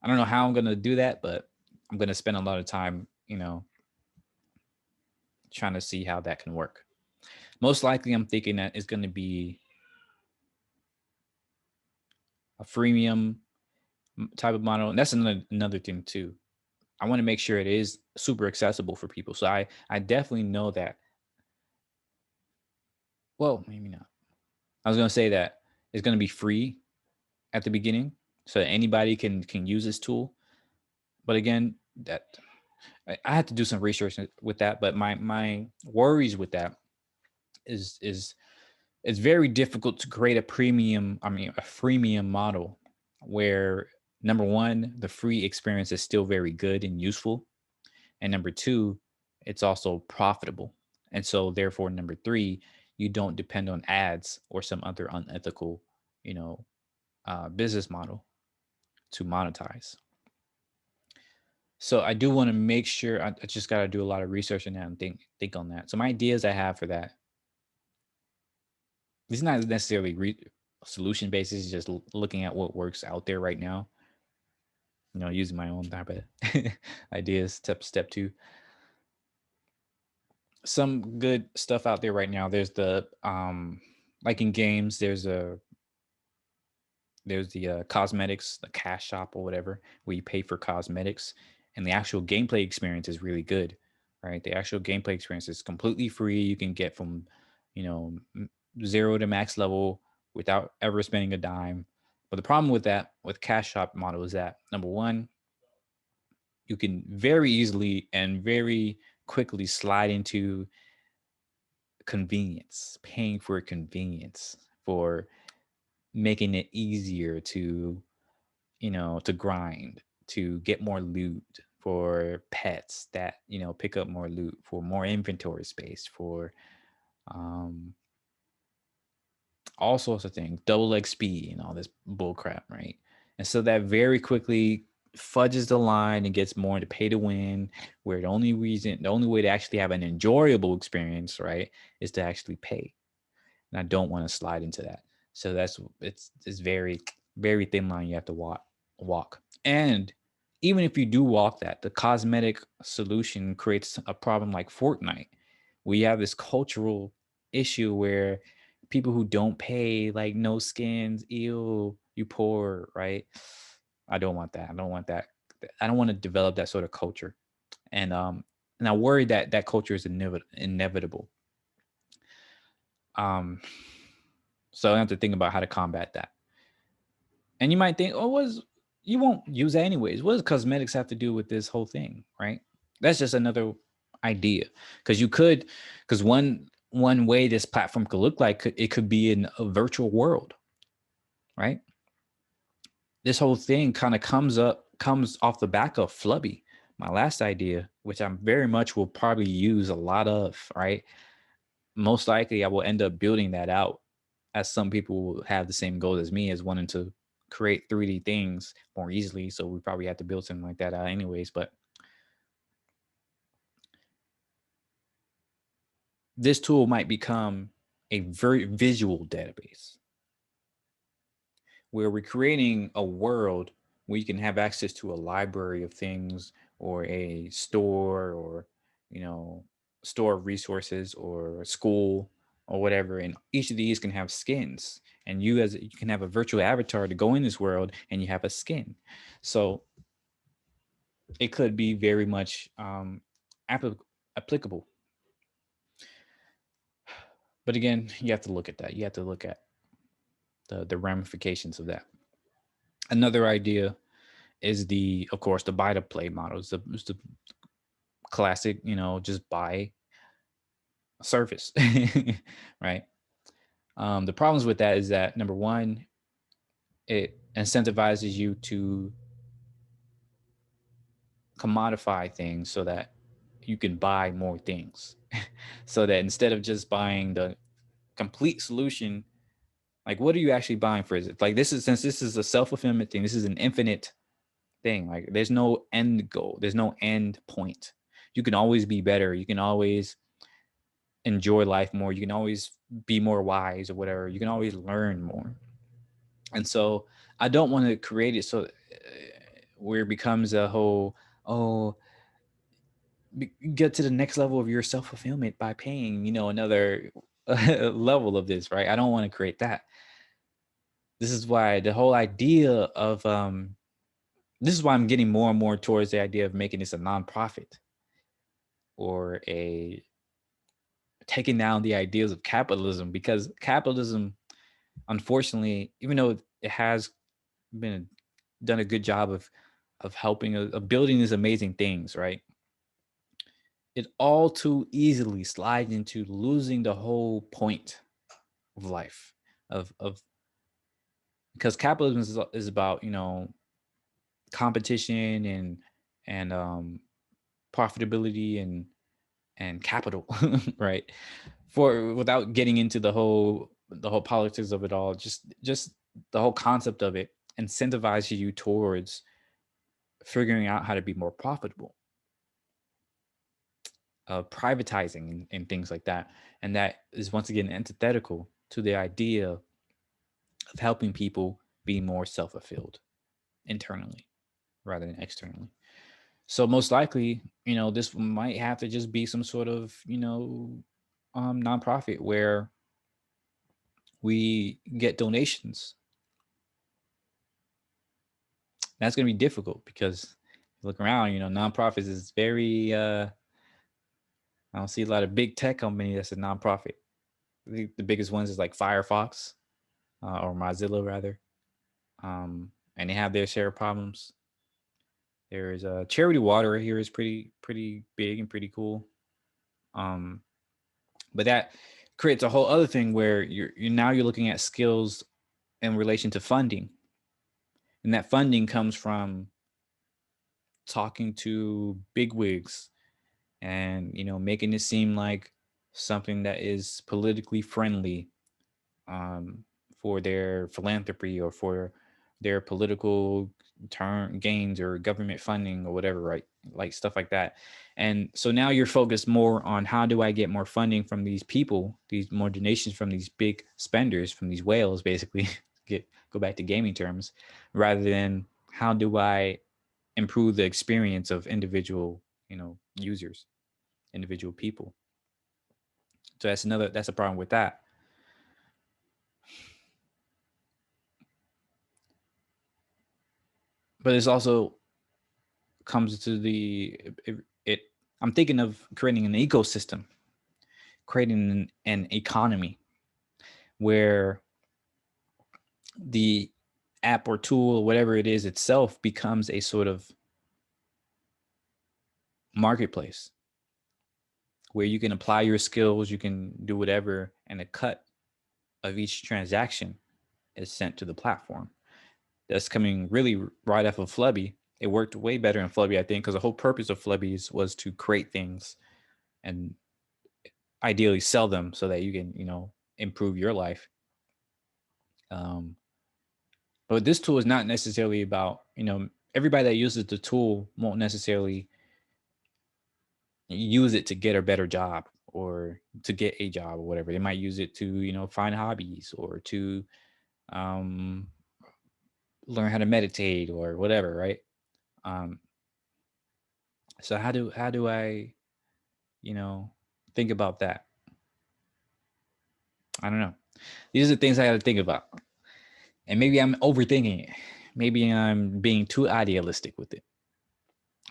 I don't know how I'm going to do that, but I'm going to spend a lot of time, trying to see how that can work. Most likely, I'm thinking that it's going to be a freemium type of model, and that's another thing too. I want to make sure it is super accessible for people. So I definitely know that. Well, maybe not. I was going to say that it's going to be free at the beginning, so that anybody can use this tool. But again, that I had to do some research with that. But my worries with that is it's very difficult to create a freemium model where, number one, the free experience is still very good and useful, and number two, it's also profitable. And so therefore, number three, you don't depend on ads or some other unethical, business model to monetize. So I do want to make sure I just got to do a lot of research on that and think on that. So my ideas I have for that, it's not necessarily solution based. It's just looking at what works out there right now. Using my own type of ideas. Step two. Some good stuff out there right now. There's the like in games. There's the cosmetics, the cash shop or whatever, where you pay for cosmetics, and the actual gameplay experience is really good, right? The actual gameplay experience is completely free. You can get from, you know, 0 to max level without ever spending a dime. But the problem with that, with cash shop model, is that, number one, you can very easily and very quickly slide into convenience, paying for convenience, for making it easier to, to grind, to get more loot, for pets that, pick up more loot, for more inventory space, for um, all sorts of things, double XP and all this bull crap, right? And so that very quickly fudges the line and gets more into pay to win, where the only way to actually have an enjoyable experience, right, is to actually pay. And I don't want to slide into that. So it's very, very thin line you have to walk. And even if you do walk that, the cosmetic solution creates a problem like Fortnite. We have this cultural issue where people who don't pay, like, no skins, ew, you poor, right? I don't want that. I don't want that. I don't want to develop that sort of culture. And I worry that that culture is inevitable. Um, so I have to think about how to combat that. And you might think, oh, you won't use that anyways. What does cosmetics have to do with this whole thing, right? That's just another idea. Because one way this platform could look like, it could be in a virtual world, right? This whole thing kind of comes off the back of Flubby, my last idea, which I'm very much will probably use a lot of, right? Most likely I will end up building that out, as some people will have the same goal as me, as wanting to create 3D things more easily. So we probably have to build something like that out anyways. But this tool might become a very visual database, where we're creating a world where you can have access to a library of things, or a store, or, store of resources, or a school, or whatever. And each of these can have skins, and you can have a virtual avatar to go in this world, and you have a skin. So it could be very much applicable. But again, you have to look at that. You have to look at the ramifications of that. Another idea is of course, the buy to play model. It's the classic, just buy a service, right? The problems with that is that, number one, it incentivizes you to commodify things so that you can buy more things. So that instead of just buying the complete solution, Like, what are you actually buying for? Is it like since this is a self-fulfillment thing, this is an infinite thing. Like, there's no end goal, there's no end point. You can always be better. You can always enjoy life more. You can always be more wise or whatever. You can always learn more. And so I don't want to create it so where it becomes a whole, oh, get to the next level of your self-fulfillment by paying, another level of this, right? I don't want to create that. This is why the whole idea of this is why I'm getting more and more towards the idea of making this a nonprofit, or a taking down the ideas of capitalism, because capitalism, unfortunately, even though it has been done a good job of helping, of building these amazing things, right? It all too easily slides into losing the whole point of life, of because capitalism is about, competition and profitability and capital, right? For without getting into the whole politics of it all, just the whole concept of it incentivizes you towards figuring out how to be more profitable, privatizing and things like that. And that is once again antithetical to the idea of helping people be more self-fulfilled internally rather than externally. So most likely, this might have to just be some sort of, nonprofit where we get donations. That's going to be difficult because look around, nonprofits is very, I don't see a lot of big tech company that's a nonprofit. I think the biggest ones is like Firefox, or Mozilla rather. And they have their share of problems. There's Charity Water here is pretty big and pretty cool. Um, but that creates a whole other thing where you're looking at skills in relation to funding, and that funding comes from talking to bigwigs and making it seem like something that is politically friendly, um, for their philanthropy or for their political turn gains or government funding or whatever, right? Like stuff like that. And so now you're focused more on how do I get more funding from these people, these more donations from these big spenders, from these whales, basically. Go back to gaming terms, rather than how do I improve the experience of individual, users, individual people. So that's a problem with that. But it's also comes to it I'm thinking of creating an ecosystem, creating an economy where the app or tool or whatever it is itself becomes a sort of marketplace where you can apply your skills, you can do whatever, and a cut of each transaction is sent to the platform. That's coming really right off of Flubby. It worked way better in Flubby, I think, because the whole purpose of Flubbies was to create things and ideally sell them so that you can, improve your life. Um, but this tool is not necessarily about, everybody that uses the tool won't necessarily use it to get a better job or to get a job or whatever. They might use it to, find hobbies or to um, learn how to meditate or whatever, right? Um, so how do I, you know, think about that? I don't know. These are the things I got to think about. And maybe I'm overthinking it. Maybe I'm being too idealistic with it.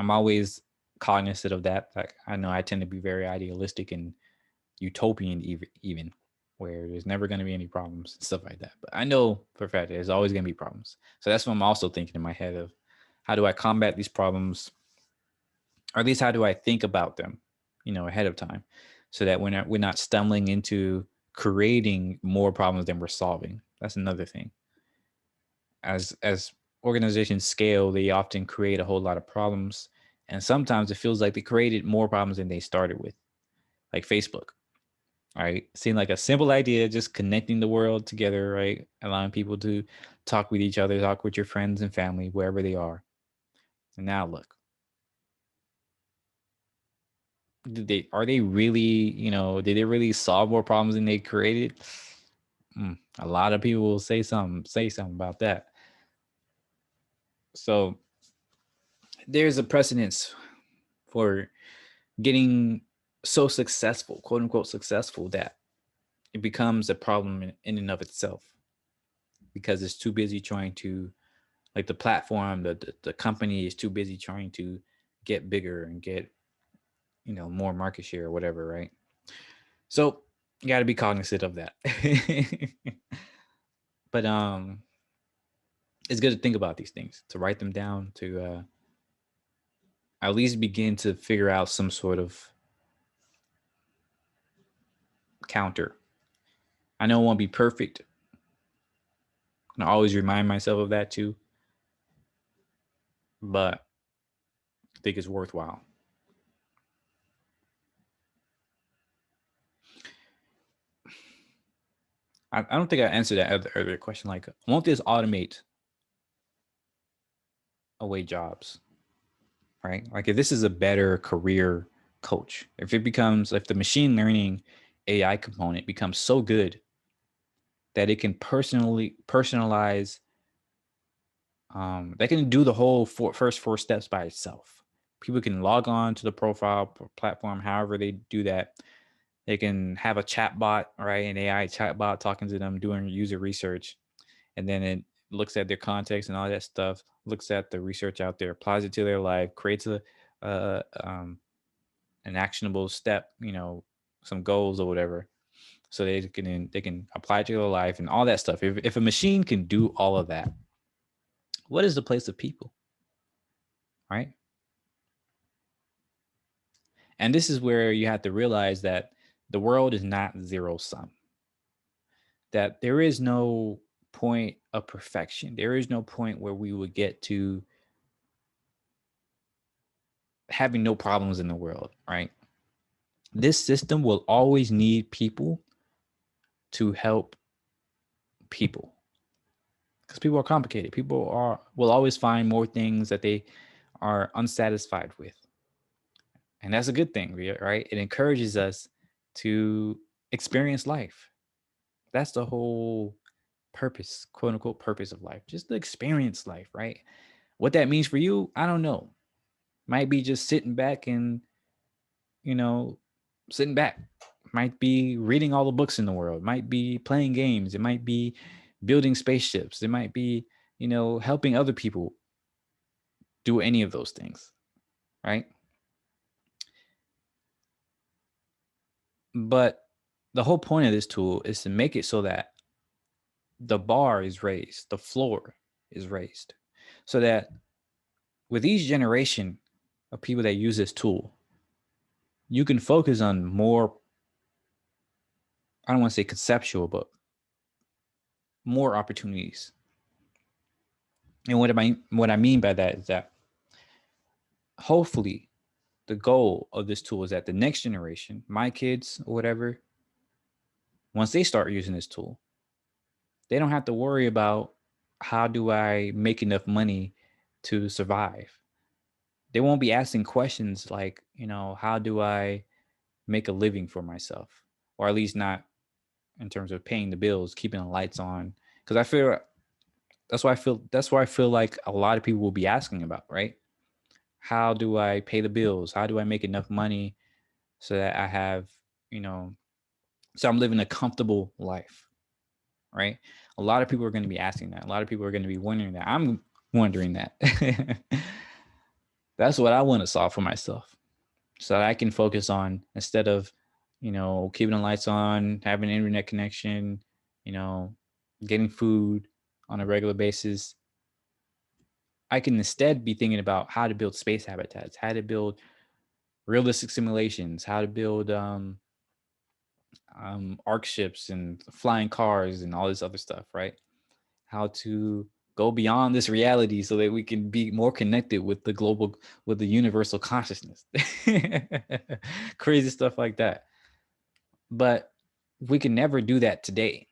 I'm always cognizant of that. Like, I know I tend to be very idealistic and utopian, even where there's never going to be any problems and stuff like that. But I know for a fact there's always going to be problems. So that's what I'm also thinking in my head of how do I combat these problems, or at least how do I think about them, ahead of time, so that we're not stumbling into creating more problems than we're solving. That's another thing. As organizations scale, they often create a whole lot of problems, and sometimes it feels like they created more problems than they started with, like Facebook. right? Seemed like a simple idea, just connecting the world together, right? Allowing people to talk with each other, talk with your friends and family, wherever they are. And now look, are they really, did they really solve more problems than they created? A lot of people will say something about that. So there's a precedence for getting so successful, quote unquote successful, that it becomes a problem in and of itself, because it's too busy trying to, like, the platform, the company is too busy trying to get bigger and get, more market share or whatever, right? So you got to be cognizant of that. But it's good to think about these things, to write them down, to at least begin to figure out some sort of counter. I know it won't be perfect, and I always remind myself of that too, but I think it's worthwhile. I don't think I answered that earlier question. Like, won't this automate away jobs, right? Like, if this is a better career coach, if the machine learning AI component becomes so good that it can personalize, they can do the whole first four steps by itself. People can log on to the profile platform, however they do that. They can have a chat bot, right? An AI chat bot talking to them, doing user research. And then it looks at their context and all that stuff, looks at the research out there, applies it to their life, creates uh, um, an actionable step, some goals or whatever, so they can apply it to their life and all that stuff. If a machine can do all of that, what is the place of people, right? And this is where you have to realize that the world is not zero sum, that there is no point of perfection. There is no point where we would get to having no problems in the world, right? This system will always need people to help people, because people are complicated. People will always find more things that they are unsatisfied with. And that's a good thing, right? It encourages us to experience life. That's the whole purpose, quote unquote, purpose of life, just to experience life, right? What that means for you, I don't know. Might be just sitting back and, you know, sitting back. Might be reading all the books in the world. Might be playing games. It might be building spaceships. It might be, helping other people do any of those things, right? But the whole point of this tool is to make it so that the bar is raised, the floor is raised, so that with each generation of people that use this tool, you can focus on more, I don't want to say conceptual, but more opportunities. And what I mean by that is that hopefully the goal of this tool is that the next generation, my kids or whatever, once they start using this tool, they don't have to worry about how do I make enough money to survive. They won't be asking questions like, how do I make a living for myself? Or at least not in terms of paying the bills, keeping the lights on. Because that's why I feel like a lot of people will be asking about, right? How do I pay the bills? How do I make enough money so that I have, you know, so I'm living a comfortable life, right? A lot of people are going to be asking that. A lot of people are going to be wondering that. I'm wondering that. That's what I want to solve for myself, so that I can focus on, instead of, keeping the lights on, having an internet connection, you know, getting food on a regular basis. I can instead be thinking about how to build space habitats, how to build realistic simulations, how to build arc ships and flying cars and all this other stuff, right? How to go beyond this reality so that we can be more connected with with the universal consciousness. Crazy stuff like that. But we can never do that today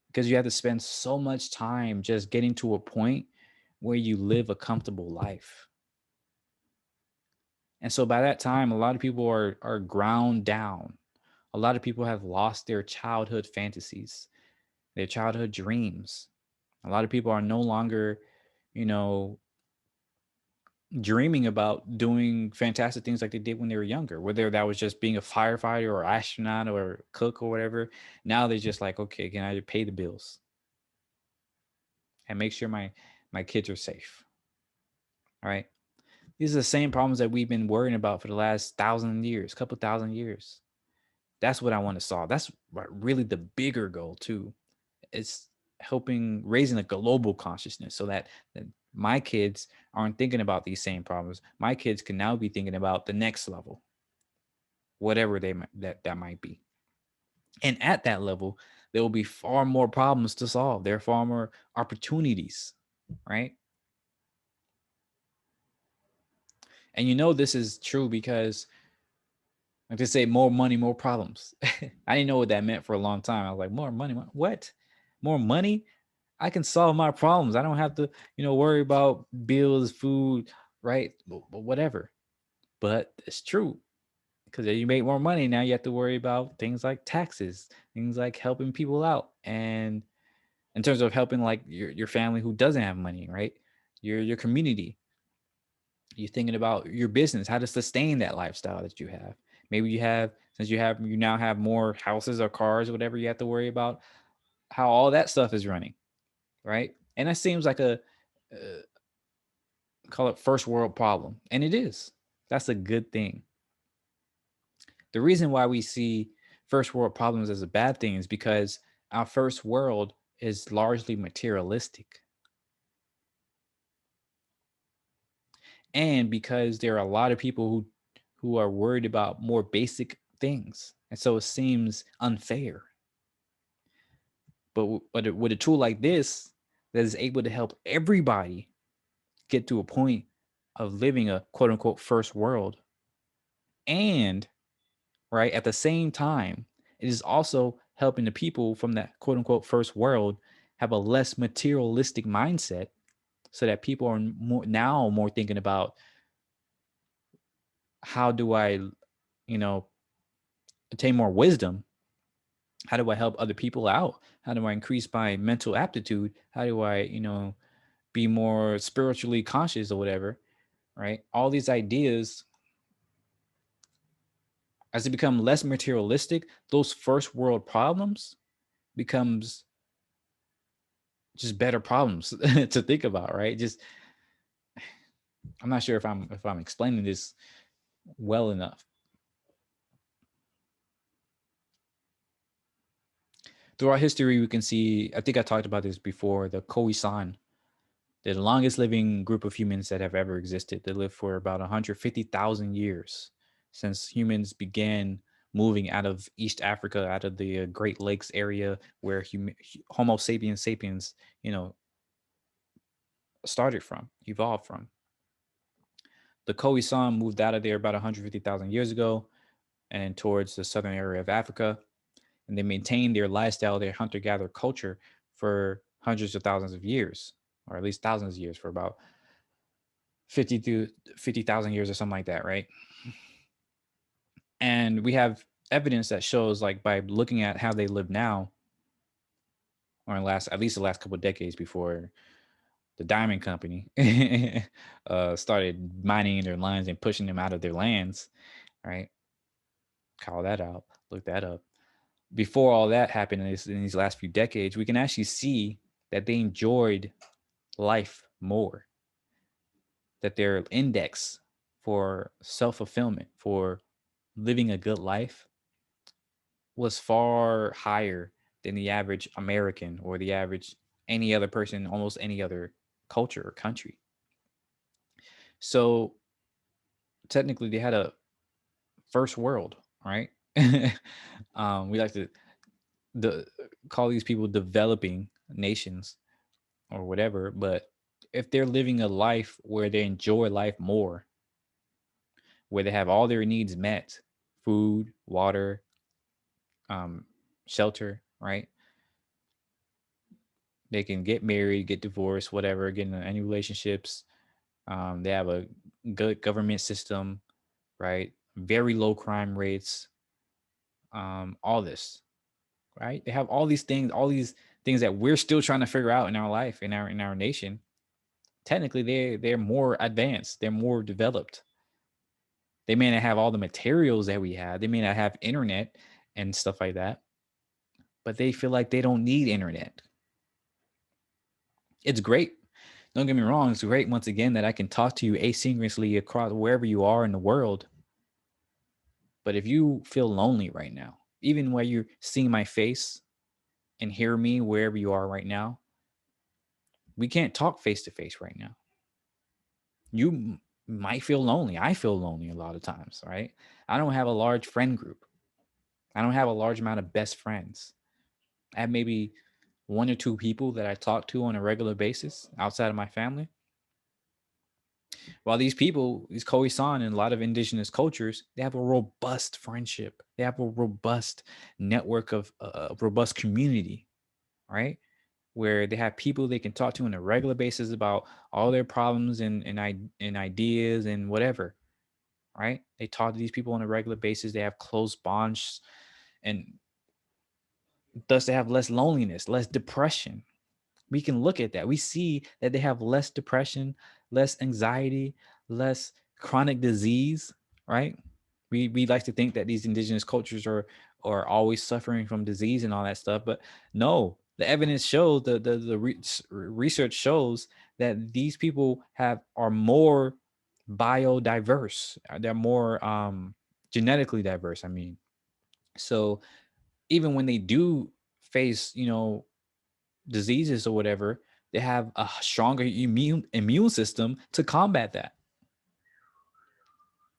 because you have to spend so much time just getting to a point where you live a comfortable life. And so by that time, a lot of people are ground down. A lot of people have lost their childhood fantasies, their childhood dreams. A lot of people are no longer, you know, dreaming about doing fantastic things like they did when they were younger, whether that was just being a firefighter or astronaut or cook or whatever. Now they're just like, okay, can I pay the bills and make sure my kids are safe? All right. These are the same problems that we've been worrying about for the last 1,000 years, couple thousand years. That's what I want to solve. That's really the bigger goal too. It's helping raising a global consciousness so that my kids aren't thinking about these same problems. My kids can now be thinking about the next level, whatever that might be. And at that level, there will be far more problems to solve. There are far more opportunities, right? And this is true because, like they say, more money, more problems. I didn't know what that meant for a long time. I was like, more money, what? More money? I can solve my problems. I don't have to, worry about bills, food, right? Whatever. But it's true because you make more money now. You have to worry about things like taxes, things like helping people out, and in terms of helping like your family who doesn't have money, right? Your community. You're thinking about your business, how to sustain that lifestyle that you have. Maybe since you now have more houses or cars or whatever, you have to worry about how all that stuff is running, right? And that seems like uh, call it first world problem, and it is. That's a good thing. The reason why we see first world problems as a bad thing is because our first world is largely materialistic, and because there are a lot of people who are worried about more basic things, and so it seems unfair. But with a tool like this that is able to help everybody get to a point of living a quote unquote first world, and right at the same time, it is also helping the people from that quote unquote first world have a less materialistic mindset, so that people are more thinking about how do I, you know, attain more wisdom? How do I help other people out? How do I increase my mental aptitude? How do I, be more spiritually conscious or whatever, right? All these ideas, as they become less materialistic, those first world problems becomes just better problems to think about, right? Just I'm not sure if I'm explaining this well enough. Throughout history, we can see, I think I talked about this before, the Khoisan, the longest living group of humans that have ever existed. They lived for about 150,000 years since humans began moving out of East Africa, out of the Great Lakes area where Homo sapiens sapiens, started from, evolved from. The Khoisan moved out of there about 150,000 years ago and towards the southern area of Africa. And they maintained their lifestyle, their hunter gatherer culture for hundreds of thousands of years, or at least thousands of years, for about 50 to 50,000 years or something like that, right? And we have evidence that shows, like, by looking at how they live now, or in at least the last couple of decades before the diamond company started mining their lands and pushing them out of their lands, right? Call that out, look that up. Before all that happened in these last few decades, we can actually see that they enjoyed life more, that their index for self fulfillment, for living a good life, was far higher than the average American or the average any other person, almost any other culture or country. So technically, they had a first world, right? We like to the call these people developing nations or whatever, but if they're living a life where they enjoy life more, where they have all their needs met, food, water, shelter, right? They can get married, get divorced, whatever, get into any relationships. They have a good government system, right? Very low crime rates. All this, right? They have all these things that we're still trying to figure out in our life, in our nation. Technically, they're more advanced. They're more developed. They may not have all the materials that we have. They may not have internet and stuff like that, but they feel like they don't need internet. It's great. Don't get me wrong. It's great once again that I can talk to you asynchronously across wherever you are in the world. But if you feel lonely right now, even while you're seeing my face and hear me wherever you are right now, we can't talk face to face right now. You might feel lonely. I feel lonely a lot of times, right? I don't have a large friend group. I don't have a large amount of best friends. I have maybe one or two people that I talk to on a regular basis outside of my family. While these people, these Khoisan and a lot of indigenous cultures, they have a robust friendship. They have a robust network of robust community, right? Where they have people they can talk to on a regular basis about all their problems and ideas and whatever, right? They talk to these people on a regular basis. They have close bonds, and thus they have less loneliness, less depression. We can look at that. We see that they have less depression, less anxiety, less chronic disease, right? We like to think that these indigenous cultures are always suffering from disease and all that stuff, but no, the evidence shows research shows that these people are more biodiverse. They're more genetically diverse. I mean, so even when they do face, diseases or whatever, they have a stronger immune system to combat that.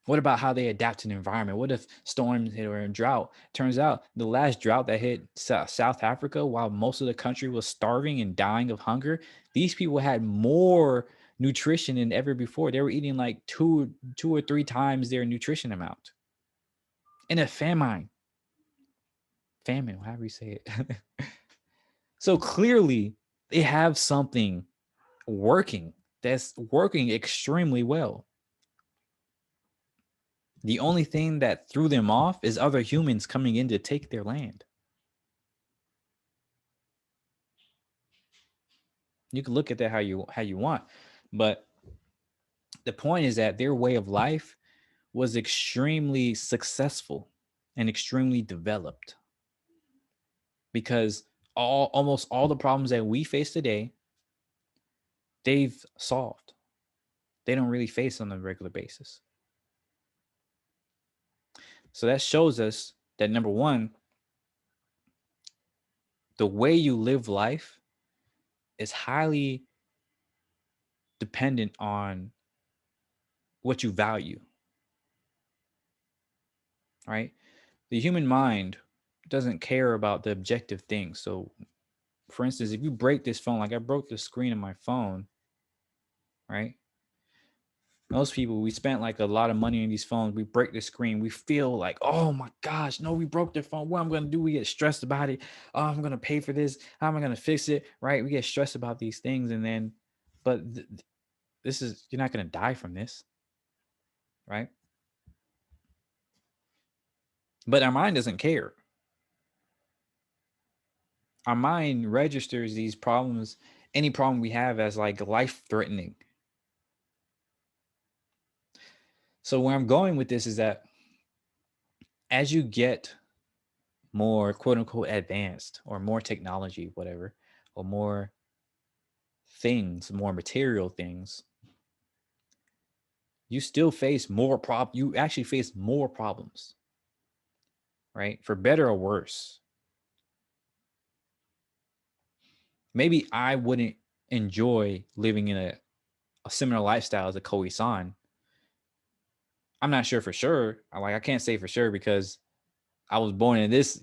What about how they adapt to the environment? What if storms hit or a drought? Turns out the last drought that hit South Africa, while most of the country was starving and dying of hunger, these people had more nutrition than ever before. They were eating like two or three times their nutrition amount in a famine, however you say it. So clearly, they have something working that's working extremely well. The only thing that threw them off is other humans coming in to take their land. You can look at that how you want, but the point is that their way of life was extremely successful and extremely developed because almost all the problems that we face today, they've solved. They don't really face on a regular basis. So that shows us that number one, the way you live life is highly dependent on what you value, right? The human mind doesn't care about the objective things. So, for instance, if you break this phone, like I broke the screen of my phone, right? Most people, we spent like a lot of money on these phones. We break the screen. We feel like, oh my gosh, no, we broke their phone. What am I going to do? We get stressed about it. Oh, I'm going to pay for this. How am I going to fix it? Right? We get stressed about these things. And then, but this is, you're not going to die from this, right? But our mind doesn't care. Our mind registers these problems, any problem we have, as like life threatening. So where I'm going with this is that as you get more quote unquote advanced or more technology, whatever, or more things, more material things, you still face more you actually face more problems, right? For better or worse. Maybe I wouldn't enjoy living in a similar lifestyle as a Khoisan. I'm not sure for sure. I can't say for sure because I was born in this,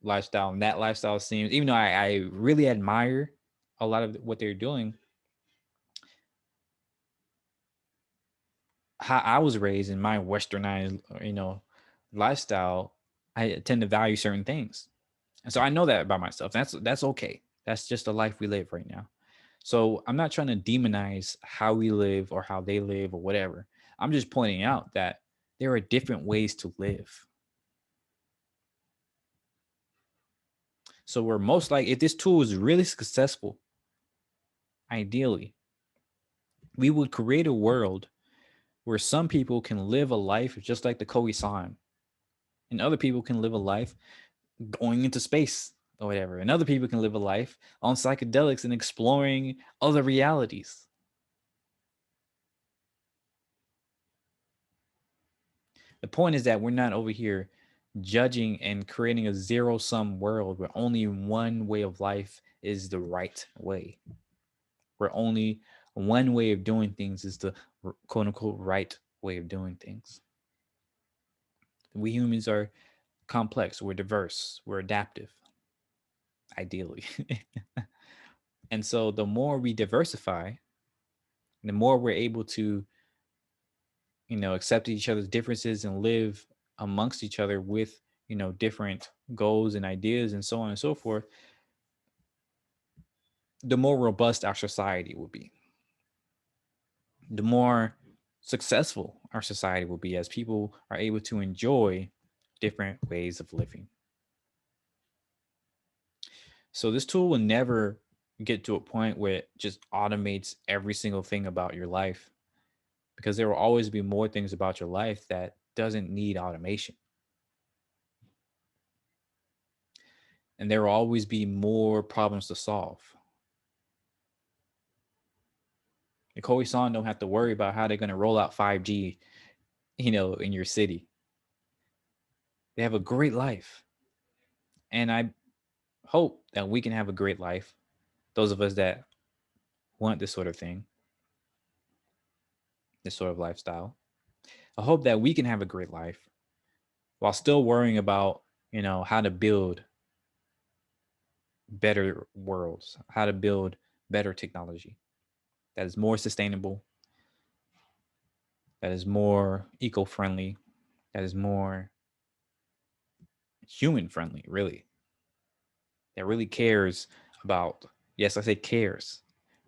lifestyle, and that lifestyle seems, even though I really admire a lot of what they're doing, how I was raised in my westernized, lifestyle, I tend to value certain things. And so I know that about myself. That's okay. That's just the life we live right now. So I'm not trying to demonize how we live or how they live or whatever. I'm just pointing out that there are different ways to live. So we're most like, if this tool is really successful, ideally, we would create a world where some people can live a life just like the Koei-san, and other people can live a life going into space or whatever, and other people can live a life on psychedelics and exploring other realities. The point is that we're not over here judging and creating a zero sum world where only one way of life is the right way, where only one way of doing things is the quote unquote right way of doing things. We humans are complex, we're diverse, we're adaptive, ideally. And so the more we diversify, the more we're able to, accept each other's differences and live amongst each other with, different goals and ideas and so on and so forth, the more robust our society will be, the more successful our society will be as people are able to enjoy different ways of living. So this tool will never get to a point where it just automates every single thing about your life, because there will always be more things about your life that doesn't need automation. And there will always be more problems to solve. The Koei-san don't have to worry about how they're going to roll out 5G, in your city. They have a great life. And I hope that we can have a great life. Those of us that want this sort of thing, this sort of lifestyle. I hope that we can have a great life while still worrying about, how to build better worlds, how to build better technology that is more sustainable, that is more eco-friendly, that is more human friendly, really. That really cares about, yes, I say cares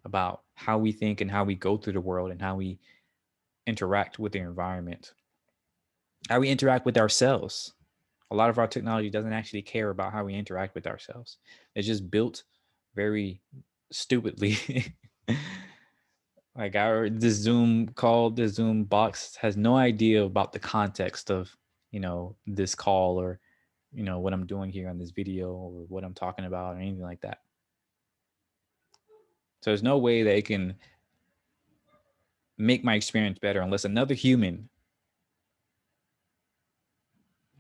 about how we think and how we go through the world and how we interact with the environment, how we interact with ourselves. A lot of our technology doesn't actually care about how we interact with ourselves. It's just built very stupidly. Like this Zoom call, this Zoom box has no idea about the context of, this call, or, what I'm doing here on this video, or what I'm talking about, or anything like that. So there's no way that it can make my experience better unless another human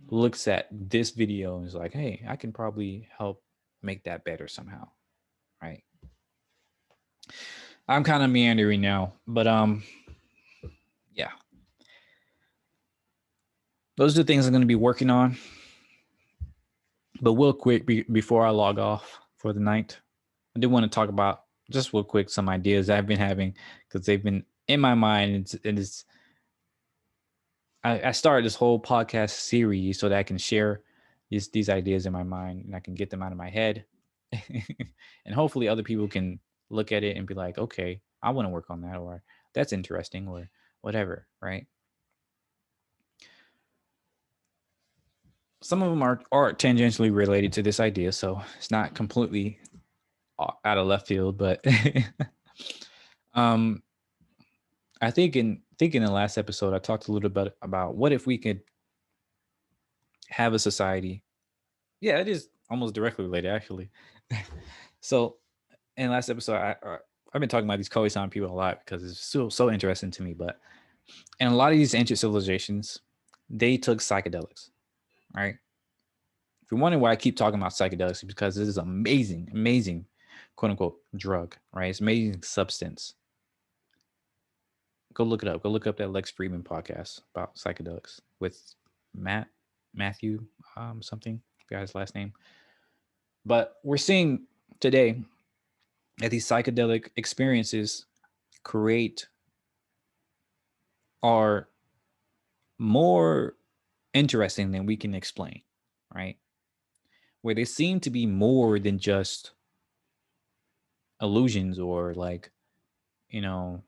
looks at this video and is like, hey, I can probably help make that better somehow. Right. I'm kind of meandering now, but yeah. Those are the things I'm going to be working on. But real quick, before I log off for the night, I do want to talk about just real quick some ideas I've been having, because they've been in my mind. I started this whole podcast series so that I can share these ideas in my mind and I can get them out of my head. And hopefully other people can look at it and be like, okay, I want to work on that, or that's interesting, or whatever, right? Some of them are tangentially related to this idea, so it's not completely out of left field, but um I think in the last episode I talked a little bit about what if we could have a society. Yeah, it is almost directly related, actually. So in the last episode, I've been talking about these Koei-san people a lot because it's so interesting to me. But in a lot of these ancient civilizations, they took psychedelics, right? If you're wondering why I keep talking about psychedelics, it's because this is amazing, quote unquote, drug, right? It's amazing substance. Go look it up. Go look up that Lex Friedman podcast about psychedelics with Matthew, something. I forgot his last name. But we're seeing today that these psychedelic experiences create are more interesting than we can explain, right? where they seem to be more than just illusions or like, you know,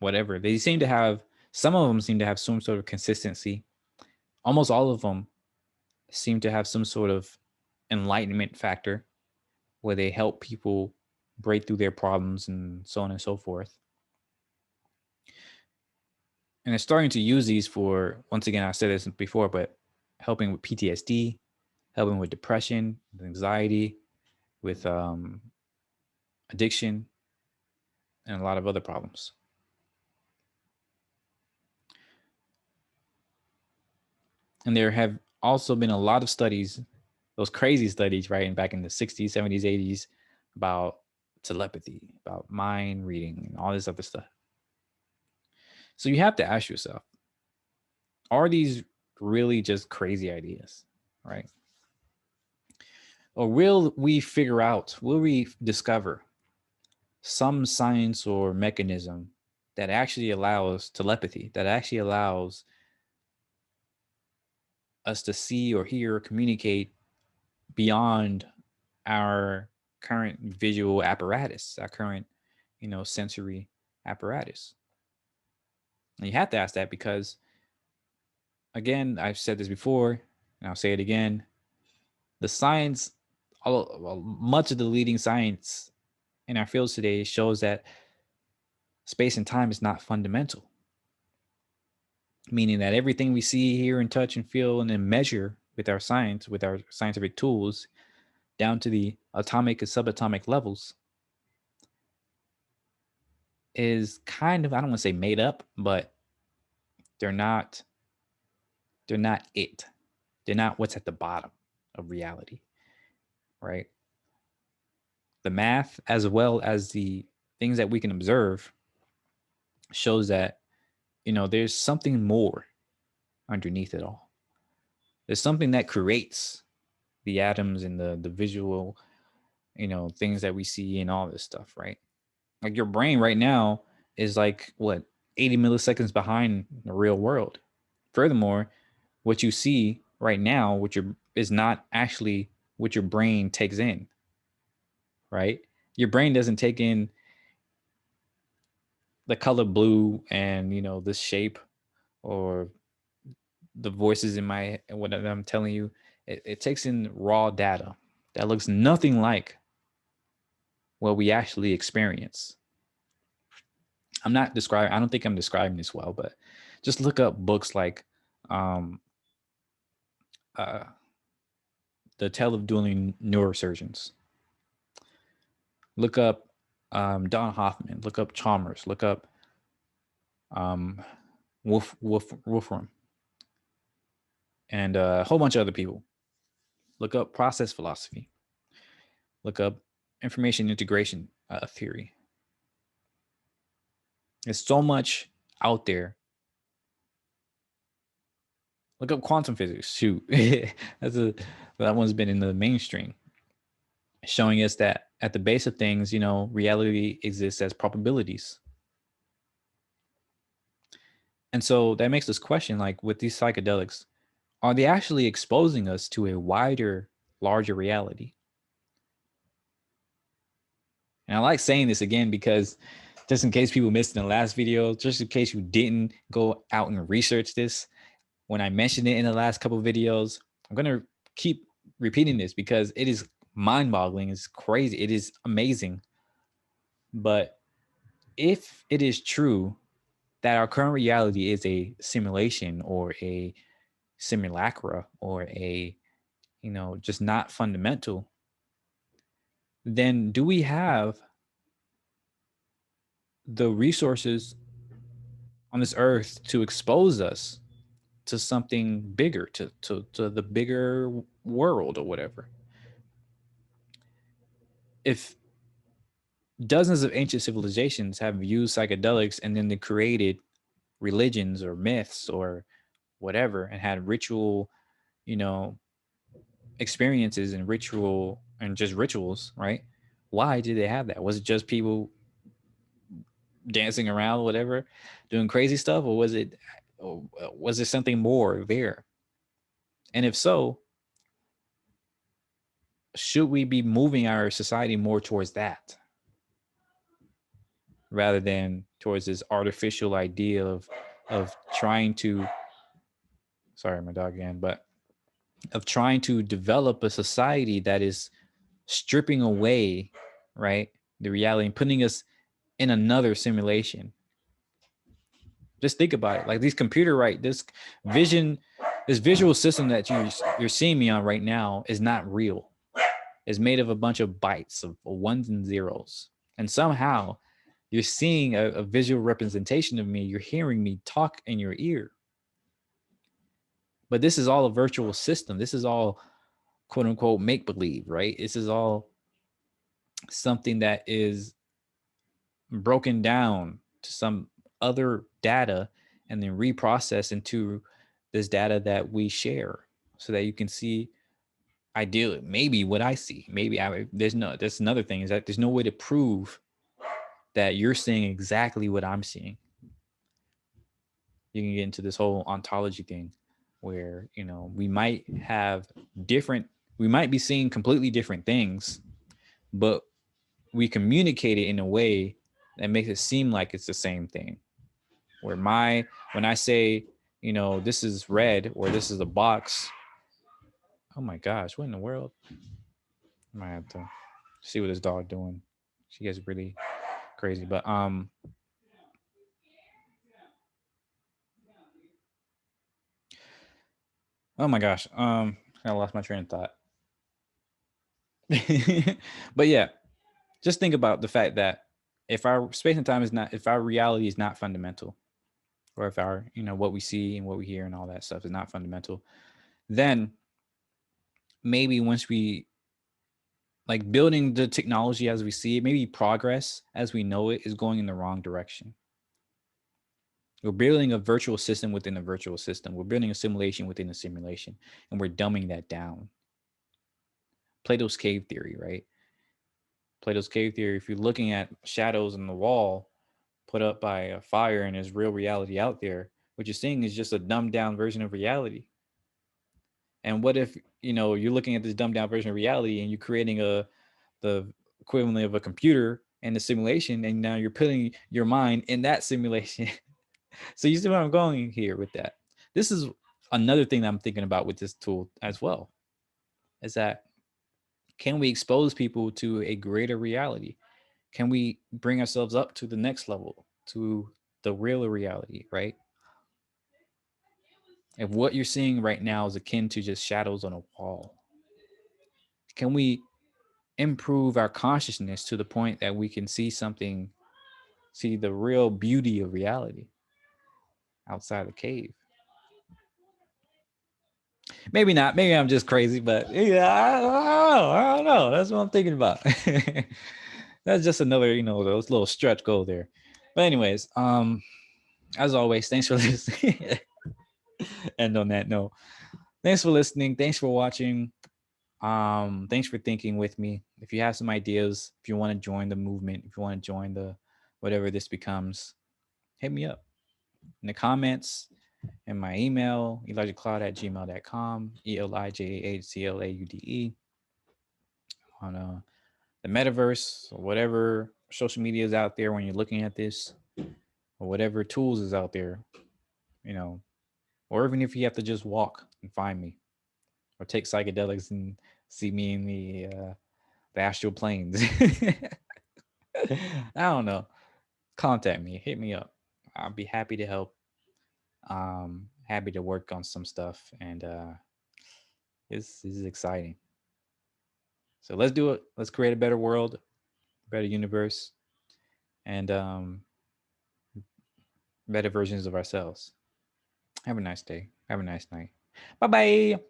whatever. They seem to have, some of them seem to have some sort of consistency. Almost all of them seem to have some sort of enlightenment factor where they help people break through their problems and so on and so forth. And they're starting to use these for, once again, I said this before, but helping with PTSD, helping with depression, with anxiety, with addiction, and a lot of other problems. And there have also been a lot of studies, those crazy studies, right, and back in the 60s, 70s, 80s, about telepathy, about mind reading, and all this other stuff. So you have to ask yourself, are these really just crazy ideas, right? Or will we figure out, will we discover some science or mechanism that actually allows telepathy, that actually allows us to see or hear or communicate beyond our current visual apparatus, our current, sensory apparatus? And you have to ask that because, again, I've said this before, and I'll say it again. The science, much of the leading science in our fields today shows that space and time is not fundamental, meaning that everything we see, hear, and touch and feel and then measure with our science, with our scientific tools, down to the atomic and subatomic levels, is kind of, I don't want to say made up, but they're not it. They're not what's at the bottom of reality, right? The math, as well as the things that we can observe, shows that, there's something more underneath it all. There's something that creates the atoms and the visual, things that we see and all this stuff, right? Like your brain right now is like what, 80 milliseconds behind the real world. Furthermore, what you see right now, which is not actually what your brain takes in, right? Your brain doesn't take in the color blue and this shape or the voices in my what I'm telling you. It takes in raw data that looks nothing like what we actually experience. I don't think I'm describing this well, but just look up books like um, uh, The Tale of Dueling Neurosurgeons. Look up Don Hoffman. Look up Chalmers. Look up um, Wolfram, and a whole bunch of other people. Look up process philosophy. Look up information integration theory. There's so much out there. Look up quantum physics. Shoot, that one's been in the mainstream, showing us that at the base of things, reality exists as probabilities. And so that makes us question, like with these psychedelics, are they actually exposing us to a wider, larger reality? And I like saying this again because just in case people missed in the last video, just in case you didn't go out and research this, when I mentioned it in the last couple of videos, I'm going to keep repeating this because it is mind-boggling. It's crazy. It is amazing. But if it is true that our current reality is a simulation or a simulacra or a, just not fundamental, then do we have the resources on this earth to expose us to something bigger, to the bigger world or whatever? If dozens of ancient civilizations have used psychedelics and then they created religions or myths or whatever and had ritual, you know, experiences and ritual and just rituals, right? Why did they have that? Was it just people dancing around, whatever, doing crazy stuff, or was there something more there? And if so, should we be moving our society more towards that rather than towards this artificial idea of trying to, sorry, my dog again, but of trying to develop a society that is stripping away, right, the reality and putting us in another simulation. Just think about it. Like these computer, right? Vision, this visual system that you're seeing me on right now is not real. It's made of a bunch of bytes of ones and zeros, and somehow you're seeing a visual representation of me. You're hearing me talk in your ear. But this is all a virtual system. This is all quote unquote make believe, right? This is all something that is broken down to some other data and then reprocessed into this data that we share so that you can see ideally maybe what I see. Maybe that's another thing is that there's no way to prove that you're seeing exactly what I'm seeing. You can get into this whole ontology thing where, we might be seeing completely different things, but we communicate it in a way that makes it seem like it's the same thing. Where when I say, this is red or this is a box, oh my gosh, what in the world? I might have to see what this dog doing. She gets really crazy. But oh my gosh. I lost my train of thought. But yeah, just think about the fact that if our space and time if our reality is not fundamental, or if our, what we see and what we hear and all that stuff is not fundamental, then maybe once we like building the technology as we see it, maybe progress as we know it is going in the wrong direction. We're building a virtual system within a virtual system. We're building a simulation within a simulation, and we're dumbing that down. Plato's cave theory, right? Plato's cave theory, if you're looking at shadows on the wall put up by a fire and there's real reality out there, what you're seeing is just a dumbed down version of reality. And what if, you're looking at this dumbed down version of reality and you're creating the equivalent of a computer and the simulation, and now you're putting your mind in that simulation. So you see where I'm going here with that. This is another thing that I'm thinking about with this tool as well, is that can we expose people to a greater reality? Can we bring ourselves up to the next level, to the real reality, right? If what you're seeing right now is akin to just shadows on a wall, can we improve our consciousness to the point that we can see the real beauty of reality outside the cave? Maybe not. Maybe I'm just crazy, but yeah, I don't know. That's what I'm thinking about. That's just another, those little stretch goal there. But anyways, as always, thanks for listening. And on that note, thanks for listening. Thanks for watching. Thanks for thinking with me. If you have some ideas, if you want to join the movement, if you want to join the whatever this becomes, hit me up in the comments, in my email, elijahcloud@gmail.com, ELIJAHCLAUDE, on the metaverse or whatever social media is out there when you're looking at this, or whatever tools is out there, or even if you have to just walk and find me, or take psychedelics and see me in the astral planes. I don't know. Contact me, hit me up. I'll be happy to help. Happy to work on some stuff, and this is exciting. So let's do it. Let's create a better world, better universe, and better versions of ourselves. Have a nice day. Have a nice night. Bye bye.